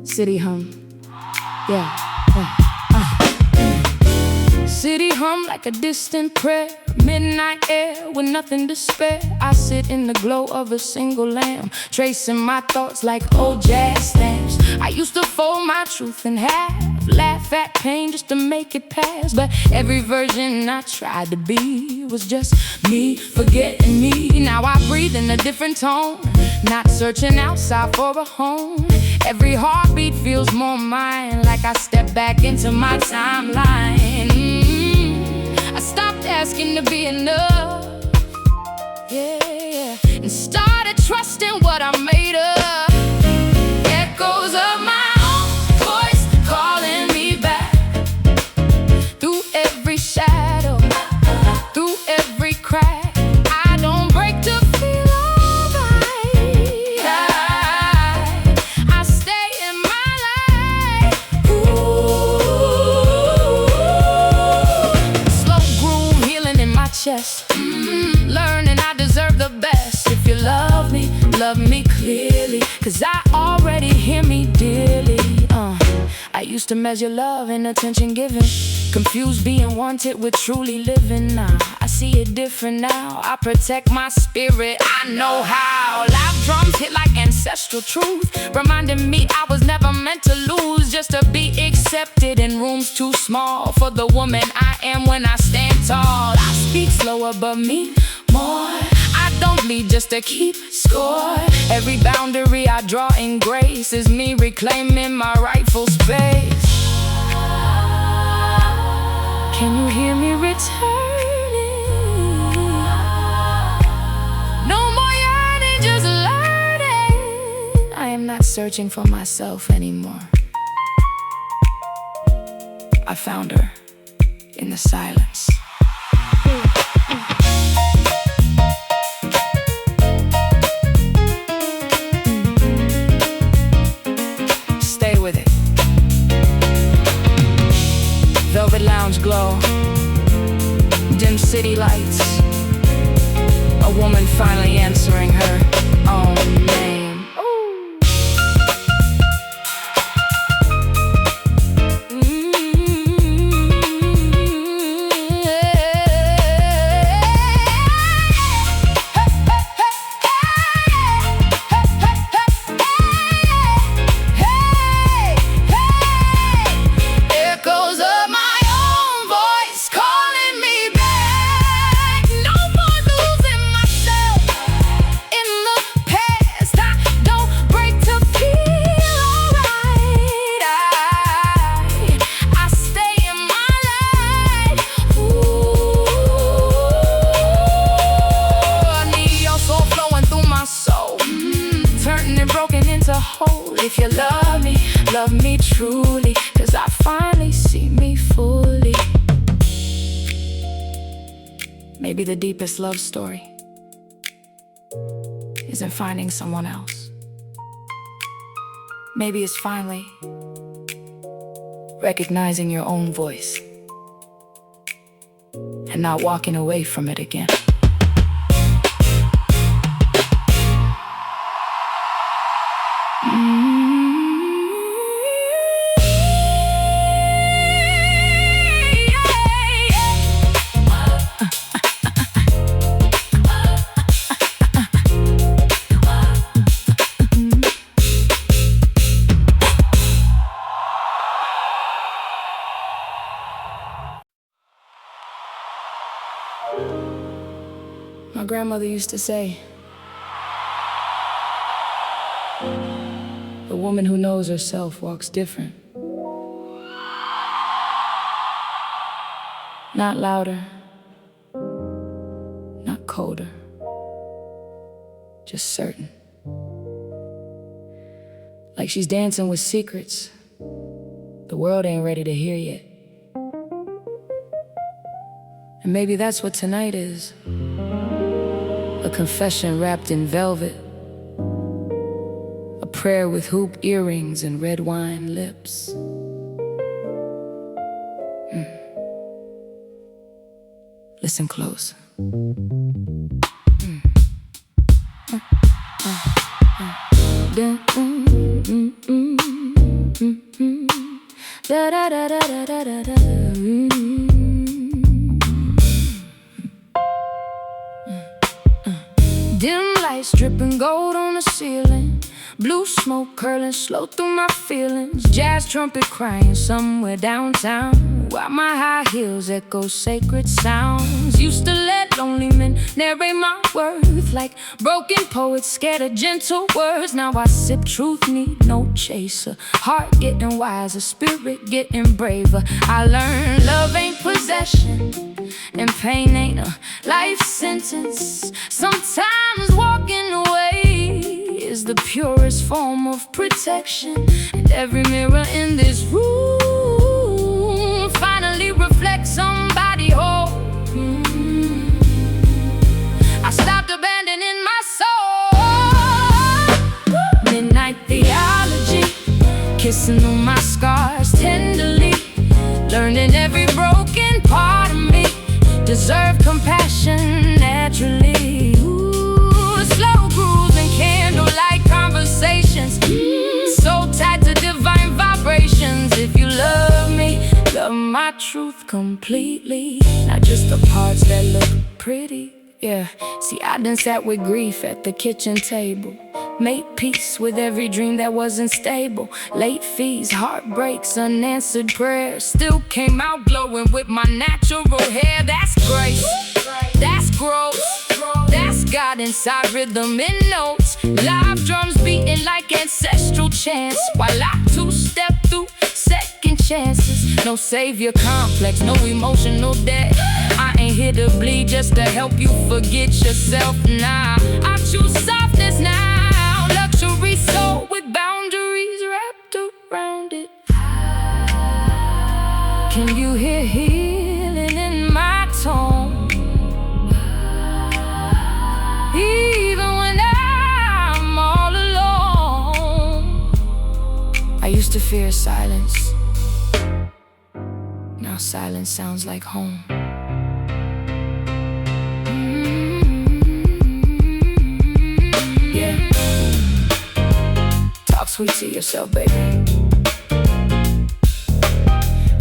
City hum, yeah. City hum like a distant prayer. Midnight air with nothing to spare. I sit in the glow of a single lamp, tracing my thoughts like old jazz stamps. I used to fold my truth in half, laugh at pain just to make it pass. But every version I tried to be was just me forgetting me. Now I breathe in a different tone, not searching outside for a home. Every heartbeat feels more mine, like I step back into my timeline. I stopped asking to be enough, yeah, and started trusting what I'm made of. Echoes of my own voice calling me back, through every shadow, through every crack. I don't break to feel alright. I stay in my light. Slow groove healing in my chest, learning I deserve the best. If you love me clearly, 'cause I already hear me dearly. I used to measure love and attention given, confused being wanted with truly living. Now I see it different now. I protect my spirit, I know how. Loud drums hit like ancestral truth, reminding me I was never meant to lose, just to be accepted in rooms too small for the woman I am when I stand tall. I speak slower but mean more. I don't bleed just to keep score. Every boundary I draw in grace is me reclaiming my rightful space. Can you hear me returning? No more yearning, just learning. I am not searching for myself anymore. I found her in the silence. Stay with it. Velvet lounge glow, dim city lights, a woman finally answering her own name. If you love me truly, 'cause I finally see me fully. Maybe the deepest love story isn't finding someone else. Maybe it's finally recognizing your own voice and not walking away from it again. My grandmother used to say, the woman who knows herself walks different. Not louder, not colder, just certain. Like she's dancing with secrets the world ain't ready to hear yet. And maybe that's what tonight is. A confession wrapped in velvet, a prayer with hoop earrings and red wine lips. Listen close. Da da da da da da da da. Dim lights dripping gold on the ceiling, blue smoke curling slow through my feelings, jazz trumpet crying somewhere downtown, while my high heels echo sacred sounds. Used to let lonely men narrate my worth like broken poets scared of gentle words. Now I sip truth, need no chaser, heart getting wiser, spirit getting braver. I learned love ain't possession and pain ain't a life sentence. Sometimes walking away is the purest form of protection. And every mirror in this room finally reflects somebody whole. I stopped abandoning my soul. Midnight theology, kissing on my scars tenderly, learning every broken part of me deserve compassion naturally. Ooh, slow grooves and candlelight conversations, so tied to divine vibrations. If you love me, love my truth completely, not just the parts that look pretty. Yeah, see, I done sat with grief at the kitchen table, made peace with every dream that wasn't stable. Late fees, heartbreaks, unanswered prayers, still came out glowing with my natural hair. That's grace, that's growth, that's God inside rhythm and notes. Live drums beating like ancestral chants, while I two-step through second chances. No savior complex, no emotional debt. I ain't here to bleed just to help you forget yourself. Nah, I choose softness now, luxury soul with boundaries wrapped around it. Can you hear healing in my tone? Even when I'm all alone. I used to fear silence, now silence sounds like home. Yeah, talk sweet to yourself, baby.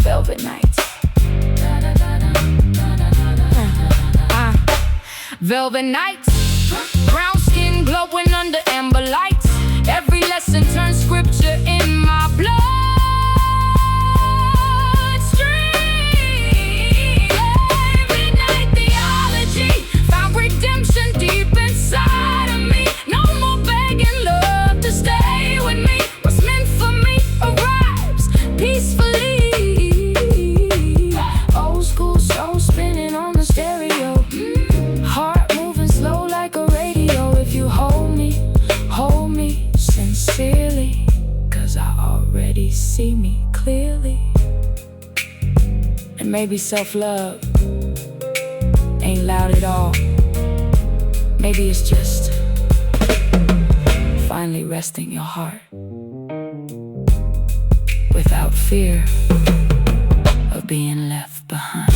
Velvet nights. Velvet nights, brown skin glowing under amber lights. Every lesson turns scripture in my blood. Midnight theology found redemption deep inside of me. No more begging love to stay with me. What's meant for me arrives peacefully. Old school soul spinning on the stereo, heart moving slow like a radio. If you hold me sincerely, 'cause I already see me clearly. And maybe self-love ain't loud at all. Maybe it's just finally resting your heart without without fear of being left behind.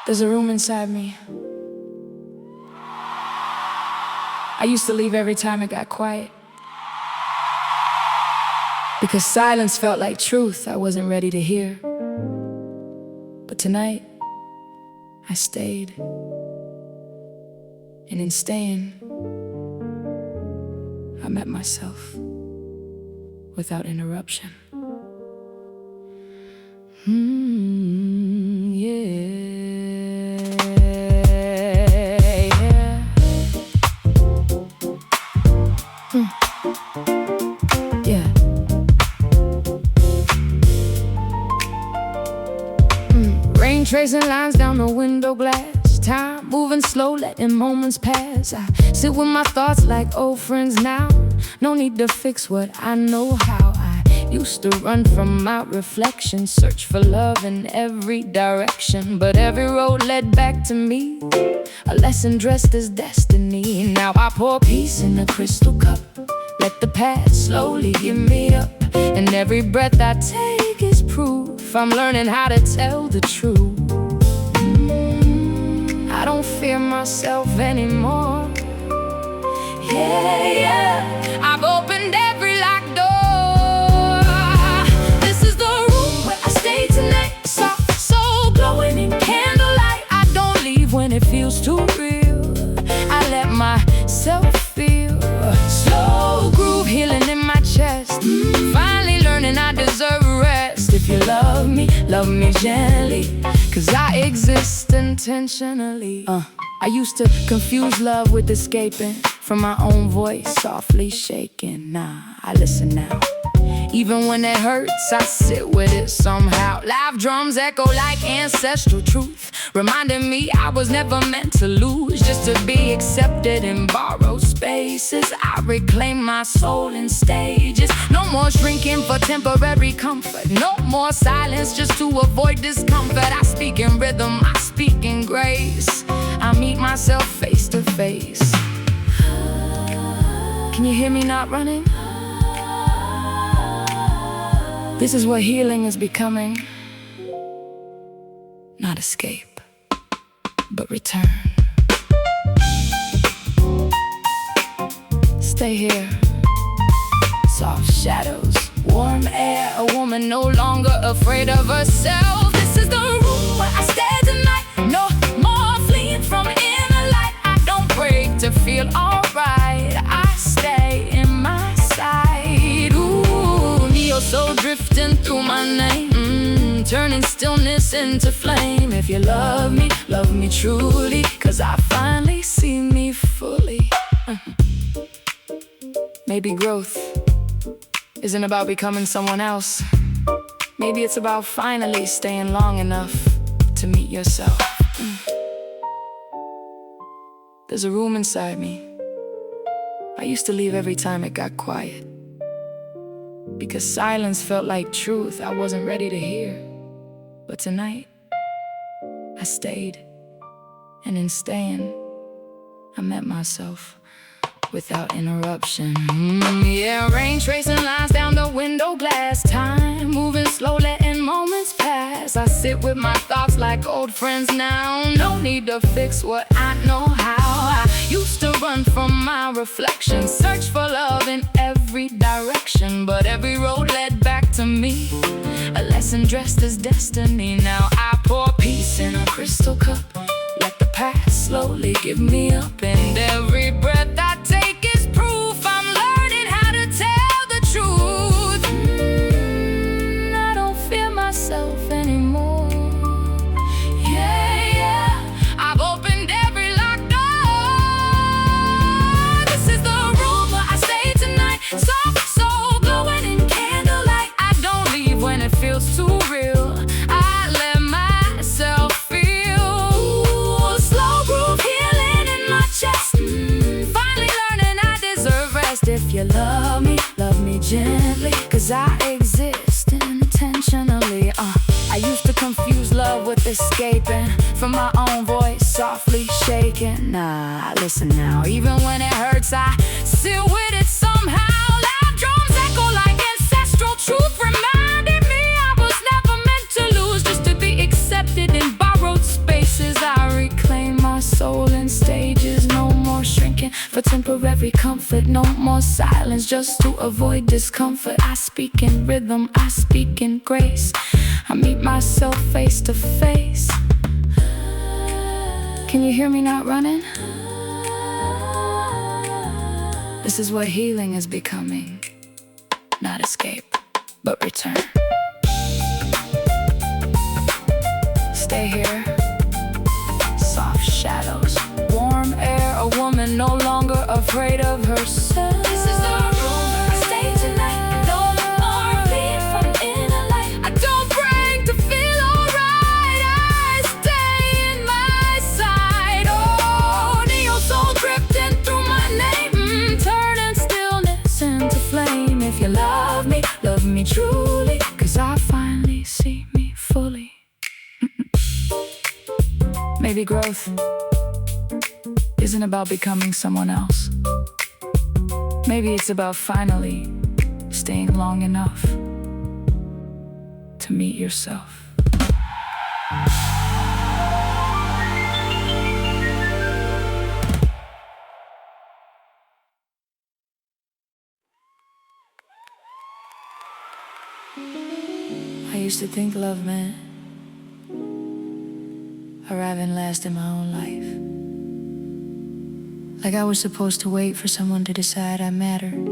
There's a room inside me. I used to leave every time it got quiet, because silence felt like truth I wasn't ready to hear. But tonight, I stayed. And in staying, I met myself without interruption. Rain tracing lines down the window glass, time moving slow, letting moments pass. I sit with my thoughts like old friends now. No need to fix what I know how. I used to run from my reflection, search for love in every direction, but every road led back to me, a lesson dressed as destiny. Now I pour peace in a crystal cup, let the past slowly give me up, and every breath I take is proof I'm learning how to tell the truth. I don't fear myself anymore. I've opened every locked door. This is the room where I stay tonight, soft soul glowing in candlelight. I don't leave when it feels too real. I let myself feel slow groove healing in my chest. Finally learning I deserve rest. If you love me gently, 'cause I exist intentionally. I used to confuse love with escaping from my own voice, softly shaking. Nah, I listen now. Even when it hurts, I sit with it somehow. Live drums echo like ancestral truth, reminding me I was never meant to lose, just to be accepted in borrowed spaces. I reclaim my soul in stages. No more shrinking for temporary comfort, no more silence just to avoid discomfort. I speak in rhythm, I speak in grace. I meet myself face to face. Can you hear me not running? This is what healing is becoming. Not escape, but return. Stay here. Soft shadows, warm air, a woman no longer afraid of herself. This is the room where I stay tonight. No more fleeing from inner light. I don't break to feel alright. I stay in my side. Ooh, neo-soul drifting through my name, turning stillness into flame. If you love me truly, 'cause I finally see me fully. Maybe growth isn't about becoming someone else. Maybe it's about finally staying long enough to meet yourself. There's a room inside me. I used to leave every time it got quiet, because silence felt like truth I wasn't ready to hear. But tonight, I stayed. And in staying, I met myself without interruption. Rain tracing lines down the window glass, time moving slow, letting moments pass. I sit with my thoughts like old friends now. No need to fix what I know how. I used to run from my reflection, search for love in every direction, but every road led back to me, a lesson dressed as destiny. Now I pour peace in a crystal cup, let the past slowly give me up, and every breath I take is proof I'm learning how to tell the truth. I don't fear myself anymore. I've opened every locked door. This is the room where I stay tonight, soft soul glowing in candlelight. I don't leave when it feels too real. I let myself feel slow groove healing in my chest. gently, 'cause I exist intentionally. I used to confuse love with escaping from my own voice, softly shaking. Nah, listen now, even when it hurts, I sit with it somehow. Loud drums echo like ancestral truth, reminding me I was never meant to lose, just to be accepted in borrowed spaces. I reclaim my soul in stages, no more shrinking for temporary comfort, no more silence just to avoid discomfort. I speak in rhythm, I speak in grace, I meet myself face to face. Can you hear me not running? This is what healing is becoming. Not escape, but return. Stay here. Soft shadows, warm air, a woman no longer afraid of herself. This is our room, I stay tonight. No more bleed from inner light. I don't break to feel alright, I stay in my side. Oh, neo soul drifting through my name, turning stillness into flame. If you love me truly, 'cause I finally see me fully. Maybe growth isn't about becoming someone else. Maybe it's about finally staying long enough to meet yourself. I used to think love meant arriving last in my own life, like I was supposed to wait for someone to decide I mattered.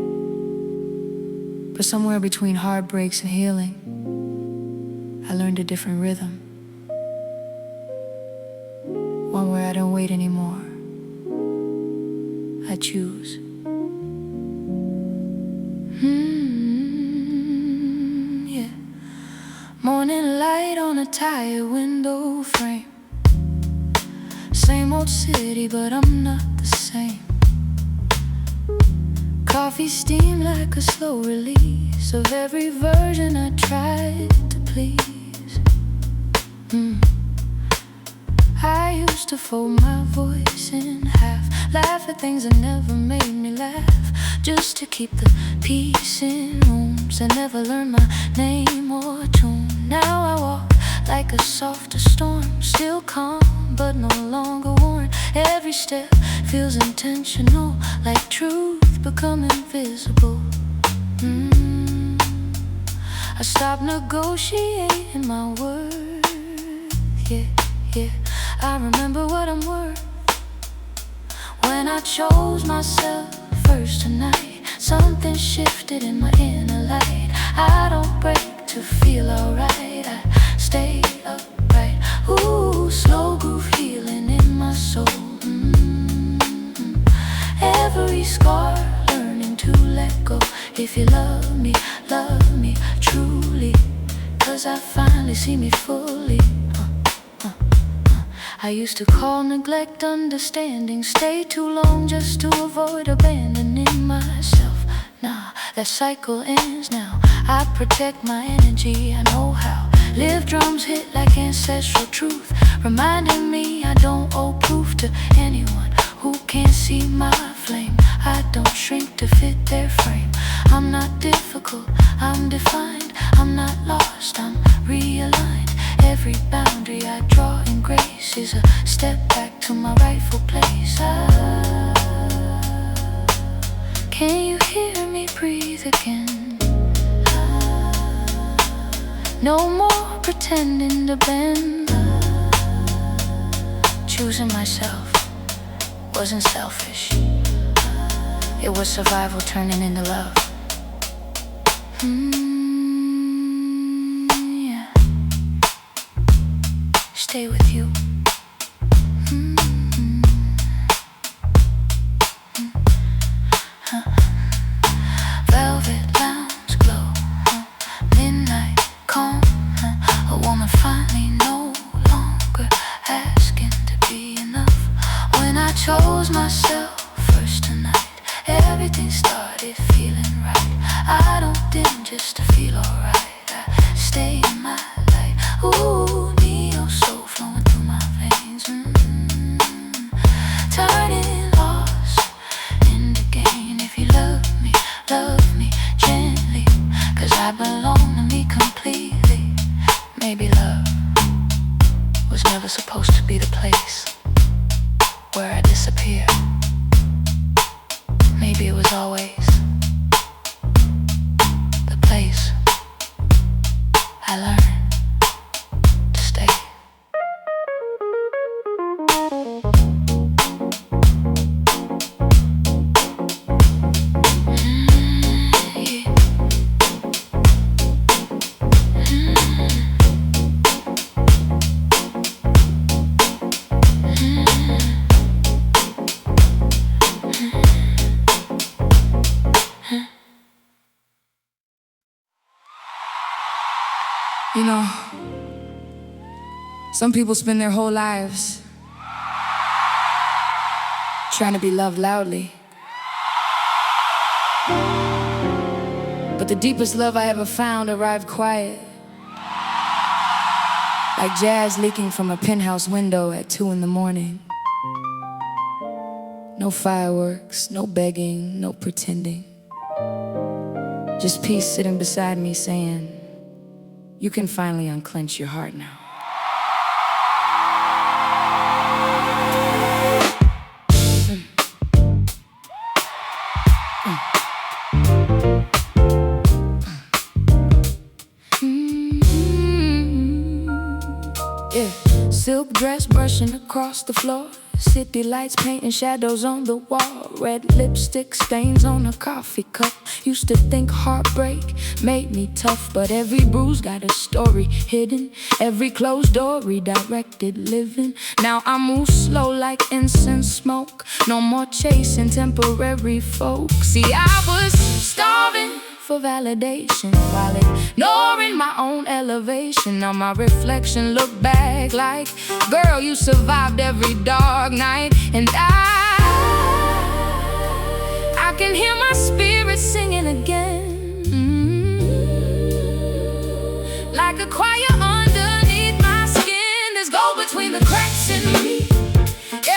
But somewhere between heartbreaks and healing, I learned a different rhythm, one where I don't wait anymore, I choose. Yeah. Morning light on a tired window frame. Same old city, but I'm not the same. Coffee steam like a slow release of every version I tried to please. I used to fold my voice in half, laugh at things that never made me laugh, just to keep the peace in rooms that never learned my name or tune. Now I walk like a softer storm, still calm but no longer worn. Every step feels intentional, like truth becoming visible. I stopped negotiating my worth. Yeah, I remember what I'm worth. When I chose myself first tonight, something shifted in my inner light. I don't break to feel alright, I stay upright. Ooh, slow groove healing in my soul. Every scar learning to let go. If you love me truly, 'cause I finally see me fully. I used to call neglect understanding, stay too long just to avoid abandoning myself. Nah, that cycle ends now. I protect my energy, I know how. Live drums hit like ancestral truth, reminding me I don't owe proof to anyone who can't see my flame. I don't shrink to fit their frame. I'm not difficult, I'm defined. I'm not lost, I'm realigned. Every boundary I draw in grace is a step back to my rightful place. Can you hear me breathe again? No more pretending to bend. Choosing myself wasn't selfish, it was survival turning into love. Yeah. Stay with you. Velvet lounge glow, midnight calm. A woman finally no longer asking to be enough. When I chose myself first tonight, everything started feeling right. I don't feel alright. I stay in my light. Ooh, neo soul flowing through my veins. Turning loss into gain. If you love me gently, 'cause I belong to me completely. Maybe love was never supposed to be the place where I disappear. Maybe it was always the place I learned to stay. You know, some people spend their whole lives trying to be loved loudly. But the deepest love I ever found arrived quiet, like jazz leaking from a penthouse window at 2 in the morning. No fireworks, no begging, no pretending. Just peace sitting beside me saying, you can finally unclench your heart now. Yeah, silk dress brushing across the floor. City lights painting shadows on the wall. Red lipstick stains on a coffee cup. Used to think heartbreak made me tough, but every bruise got a story hidden. Every closed door redirected living. Now I move slow like incense smoke. No more chasing temporary folk. See, I was starving for validation while ignoring my own elevation. Now my reflection look back like, girl, you survived every dark night. And I can hear my spirit singing again, like a choir underneath my skin. There's gold between the cracks in me.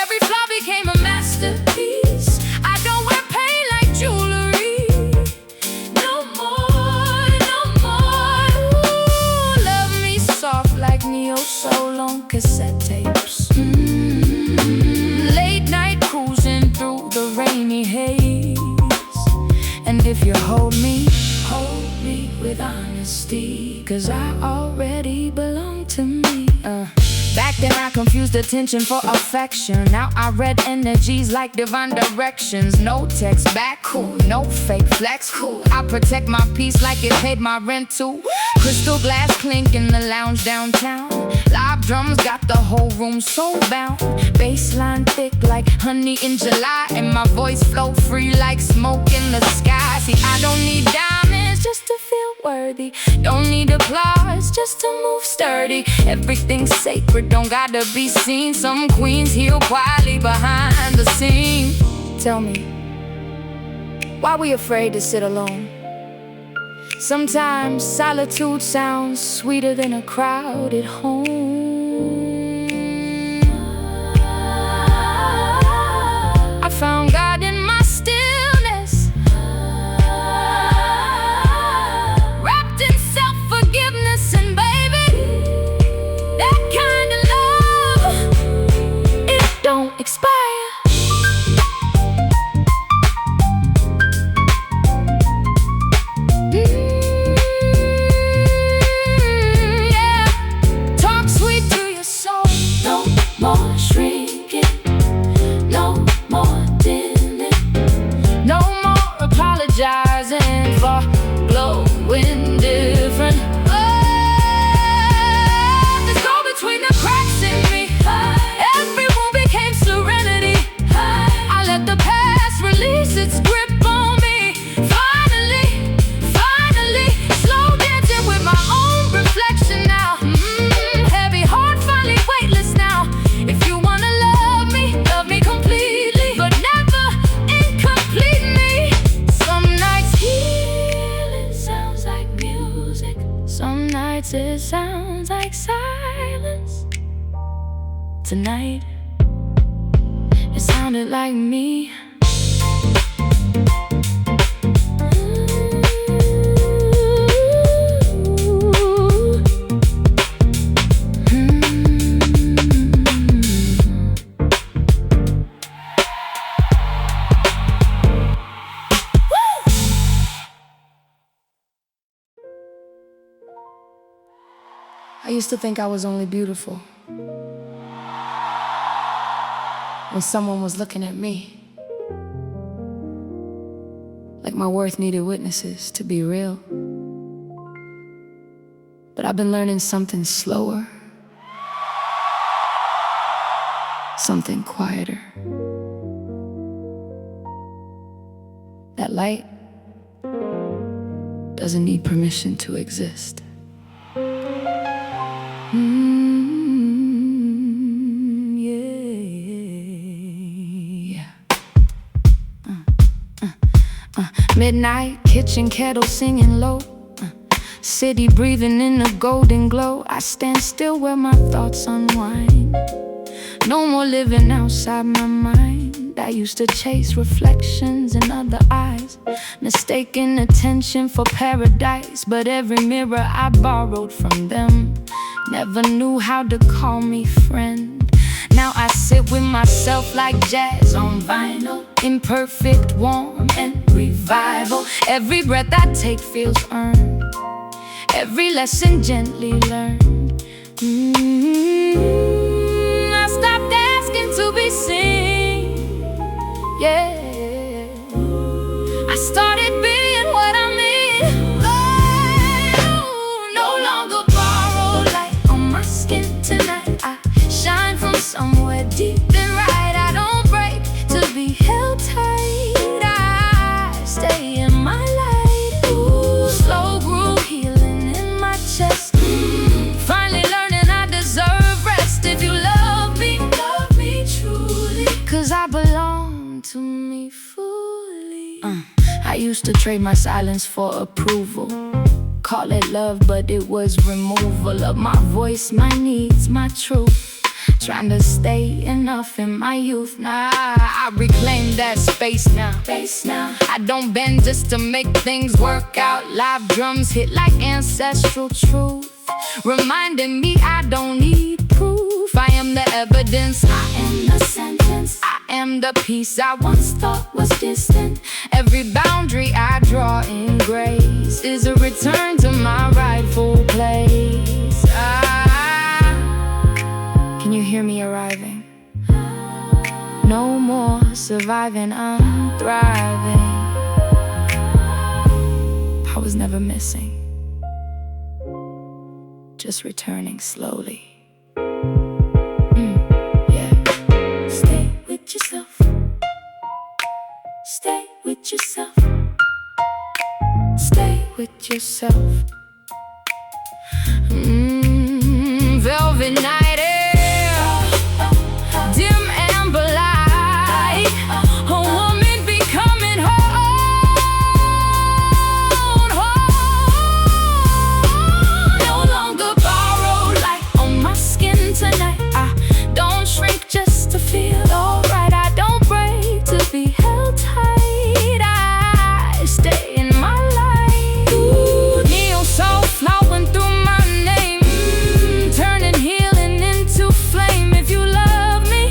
Every flaw became a masterpiece. I don't wear pain like jewelry. No more, no more. Ooh, love me soft like neo soul on cassette tapes. Late night cruising through the rainy haze. And if you hold me with honesty, 'cause I already belong to me. Back then I confused attention for affection. Now I read energies like divine directions. No text back, cool. No fake flex, cool. I protect my peace like it paid my rent too. Crystal glass clink in the lounge downtown. Live drums got the whole room soul bound. Bassline thick like honey in July, and my voice flow free like smoke in the sky. See, I don't need diamonds just to feel worthy. Don't need applause just to move sturdy. Everything's sacred, don't gotta be seen. Some queens heal quietly behind the scenes. Tell me, why we afraid to sit alone? Sometimes solitude sounds sweeter than a crowded home. I found God in my stillness, wrapped in self-forgiveness. And baby, that kind of love, it don't expire. Yeah, talk sweet nights it sounds like silence. Tonight it sounded like me. I used to think I was only beautiful when someone was looking at me, like my worth needed witnesses to be real. But I've been learning something slower, something quieter. That light doesn't need permission to exist. Midnight, kitchen kettle singing low, city breathing in a golden glow. I stand still where my thoughts unwind. No more living outside my mind. I used to chase reflections in other eyes, mistaking attention for paradise. But every mirror I borrowed from them never knew how to call me friend. Now I sit with myself like jazz on vinyl, imperfect, warm, and revival. Every breath I take feels earned, every lesson gently learned. I stopped asking to be seen, yeah. I started being what I mean. Oh, no longer borrow light on my skin tonight. I shine from somewhere deep and right. I don't break to be held tight. I stay in my light. Ooh, slow groove healing in my chest. Finally learning I deserve rest. If you love me truly, 'cause I belong to me fully. I used to trade my silence for approval, call it love, but it was removal of my voice, my needs, my truth. Trying to stay enough in my youth. Nah, I reclaim that space now. I don't bend just to make things work out. Live drums hit like ancestral truth, reminding me I don't need proof. I am the evidence, I am the sentence, I am the peace I once thought was distant. Every boundary I draw in grace is a return to my rightful place. Can you hear me arriving? No more surviving, I'm thriving. I was never missing, just returning slowly. Yeah. Stay with yourself. Stay with yourself. Stay with yourself. Velvet night air, dim amber light, a woman becoming her own. No longer borrowed light on my skin tonight. I don't shrink just to feel alright. I don't break to be held tight. I stay in my light. Ooh, neon soul flowing through my name, turning healing into flame. If you love me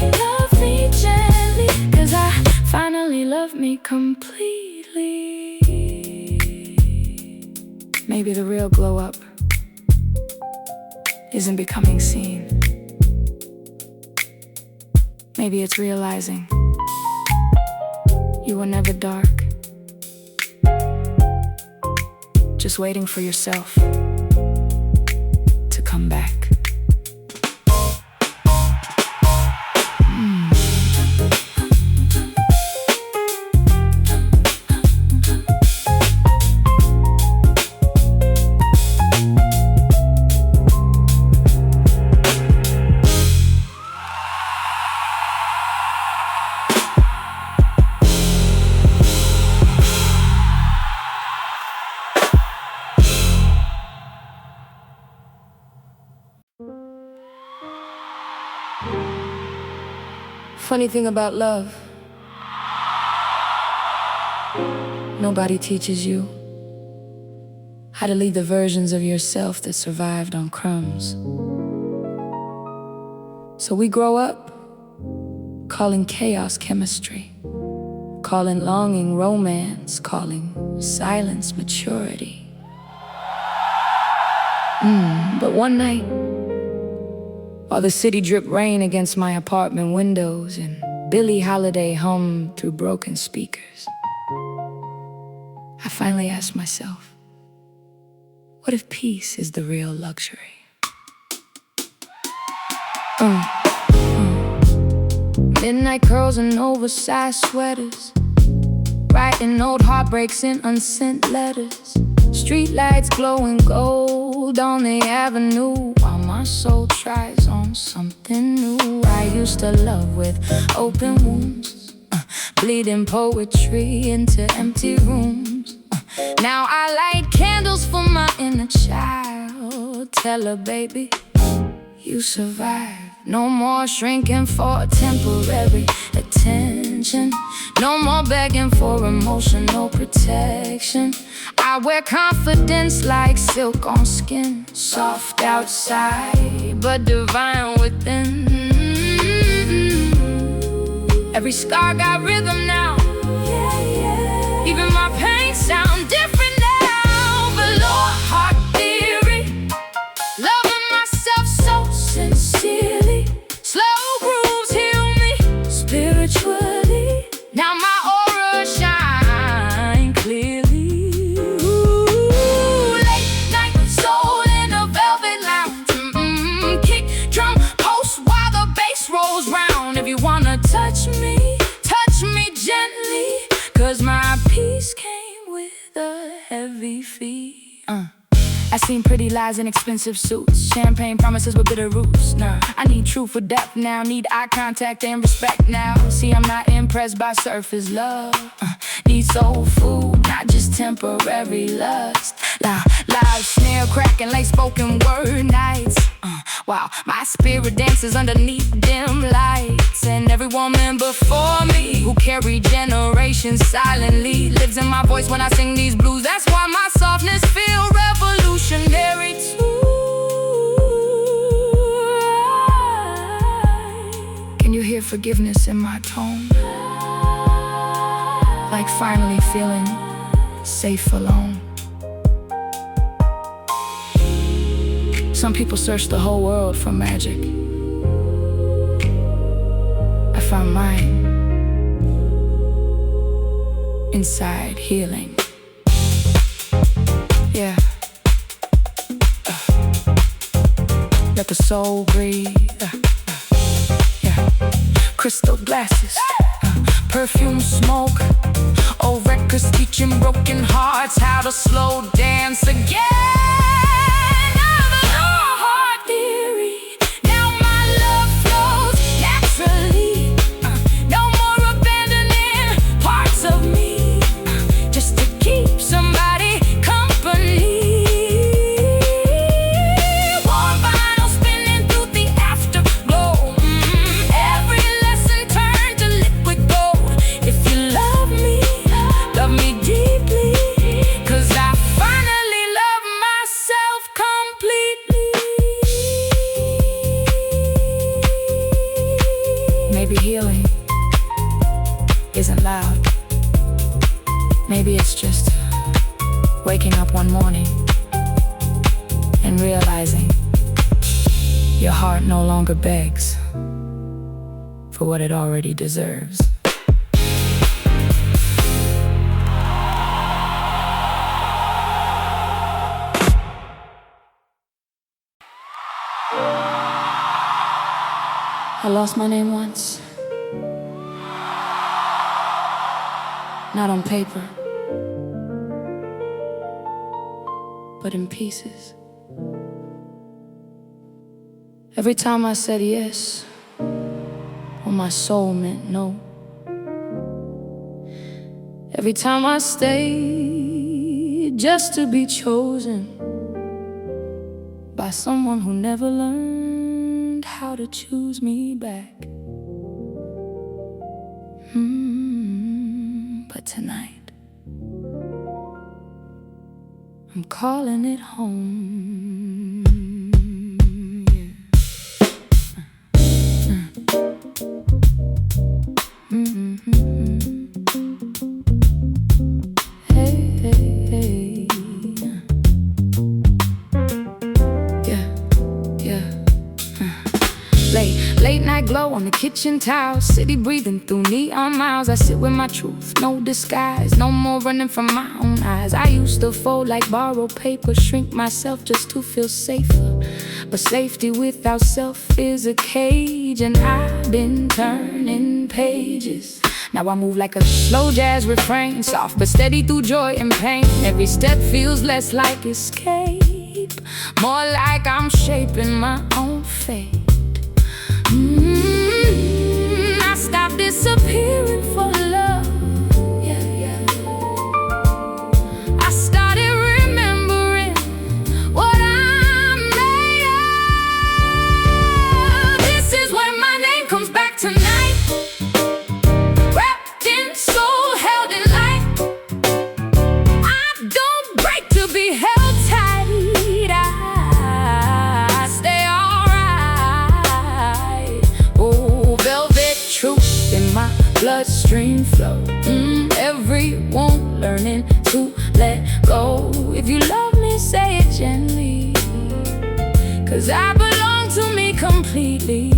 gently, 'cause I finally love me completely. Maybe the real glow up isn't becoming seen. Maybe it's realizing you were never dark, just waiting for yourself to come back. Funny thing about love, nobody teaches you how to lead the versions of yourself that survived on crumbs. So we grow up calling chaos chemistry, calling longing romance, calling silence maturity. But one night, while the city dripped rain against my apartment windows and Billie Holiday hummed through broken speakers, I finally asked myself, what if peace is the real luxury? Midnight curls and oversized sweaters, writing old heartbreaks in unsent letters. Streetlights glowing gold on the avenue, while my soul tries on something new. I used to love with open wounds, bleeding poetry into empty rooms. Now I light candles for my inner child. Tell her, baby, you survived. No more shrinking for temporary attention. No more begging for emotional protection. I wear confidence like silk on skin, soft outside, but divine within. Every scar got rhythm now. Even my pain sound different now. Below heart theory, loving myself so sincerely. Slow grooves heal me spiritually. Now my aura shine clearly. Late night soul in a velvet lounge. Kick drum post while the bass rolls round. If you wanna touch me gently, 'cause my peace came with a heavy fee. I seen pretty lies in expensive suits, champagne promises with bitter roots. Nah, I need truth for depth now, need eye contact and respect now. See, I'm not impressed by surface love, need soul food, not just temporary lust. Loud snare cracking like spoken word nights. Wow, my spirit dances underneath dim lights. And every woman before me who carried generations silently lives in my voice when I sing these blues. That's why my softness feel revolutionary too. Can you hear forgiveness in my tone? Like finally feeling safe alone. Some people search the whole world for magic. I found mine inside healing. Yeah. Let the soul breathe. Yeah. Crystal glasses, perfume smoke. Old records teaching broken hearts how to slow dance again. Maybe healing isn't loud. Maybe it's just waking up one morning and realizing your heart no longer begs for what it already deserves. I lost my name once. Not on paper, but in pieces. Every time I said yes, when my soul meant no. Every time I stayed just to be chosen by someone who never learned how to choose me back. But tonight I'm calling it home. Yeah. Hey, hey, hey. Yeah. Late night glow on the kitchen tiles, city breathing through neon miles. I sit with my truth, no disguise, no more running from my own eyes. I used to fold like borrowed paper, shrink myself just to feel safer. But safety without self is a cage, and I've been turning pages. Now I move like a slow jazz refrain, soft but steady through joy and pain. Every step feels less like escape, more like I'm shaping my own fate. I stopped disappearing for love. Yeah. I started remembering what I'm made of. This is where my name comes back tonight, wrapped in soul, held in light. I don't break to be held tight. I stay alright. Oh, velvet truth in my bloodstream flow. Everyone learning to let go. If you love me, say it gently, 'cause I belong to me completely.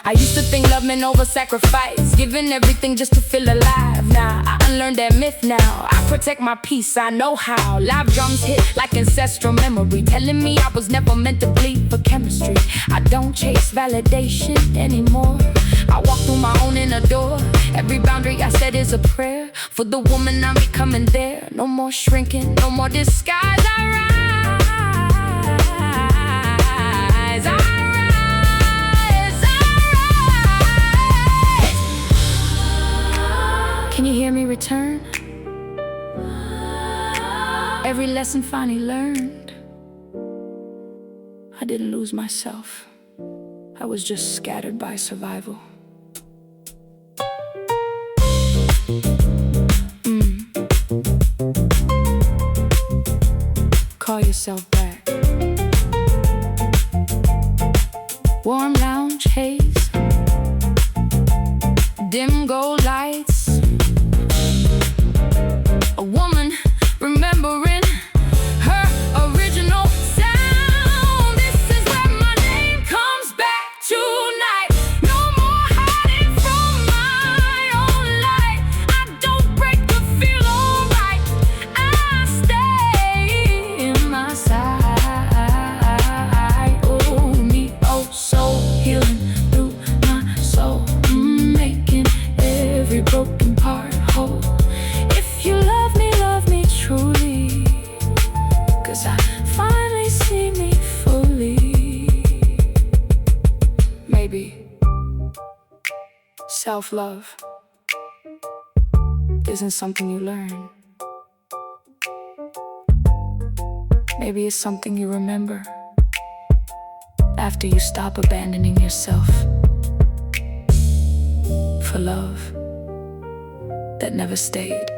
I used to think love meant over sacrifice, giving everything just to feel alive. Now I unlearned that myth now. I protect my peace, I know how. Live drums hit like ancestral memory, telling me I was never meant to bleed for chemistry. I don't chase validation anymore. I walk through my own inner door. Every boundary I set is a prayer for the woman I'm becoming there. No more shrinking, no more disguise. I rise. Can you hear me return? Every lesson finally learned. I didn't lose myself. I was just scattered by survival. Call yourself back. Warm lounge haze, dim gold lights. A woman remembering her original sound. This is where my name comes back tonight. No more hiding from my own light. I don't break to feel alright. I stay in my side. Oh, me, oh, so healing through my soul, making every broken part whole. If you love me truly, 'cause I finally see me fully. Maybe self-love isn't something you learn. Maybe it's something you remember after you stop abandoning yourself for love that never stayed.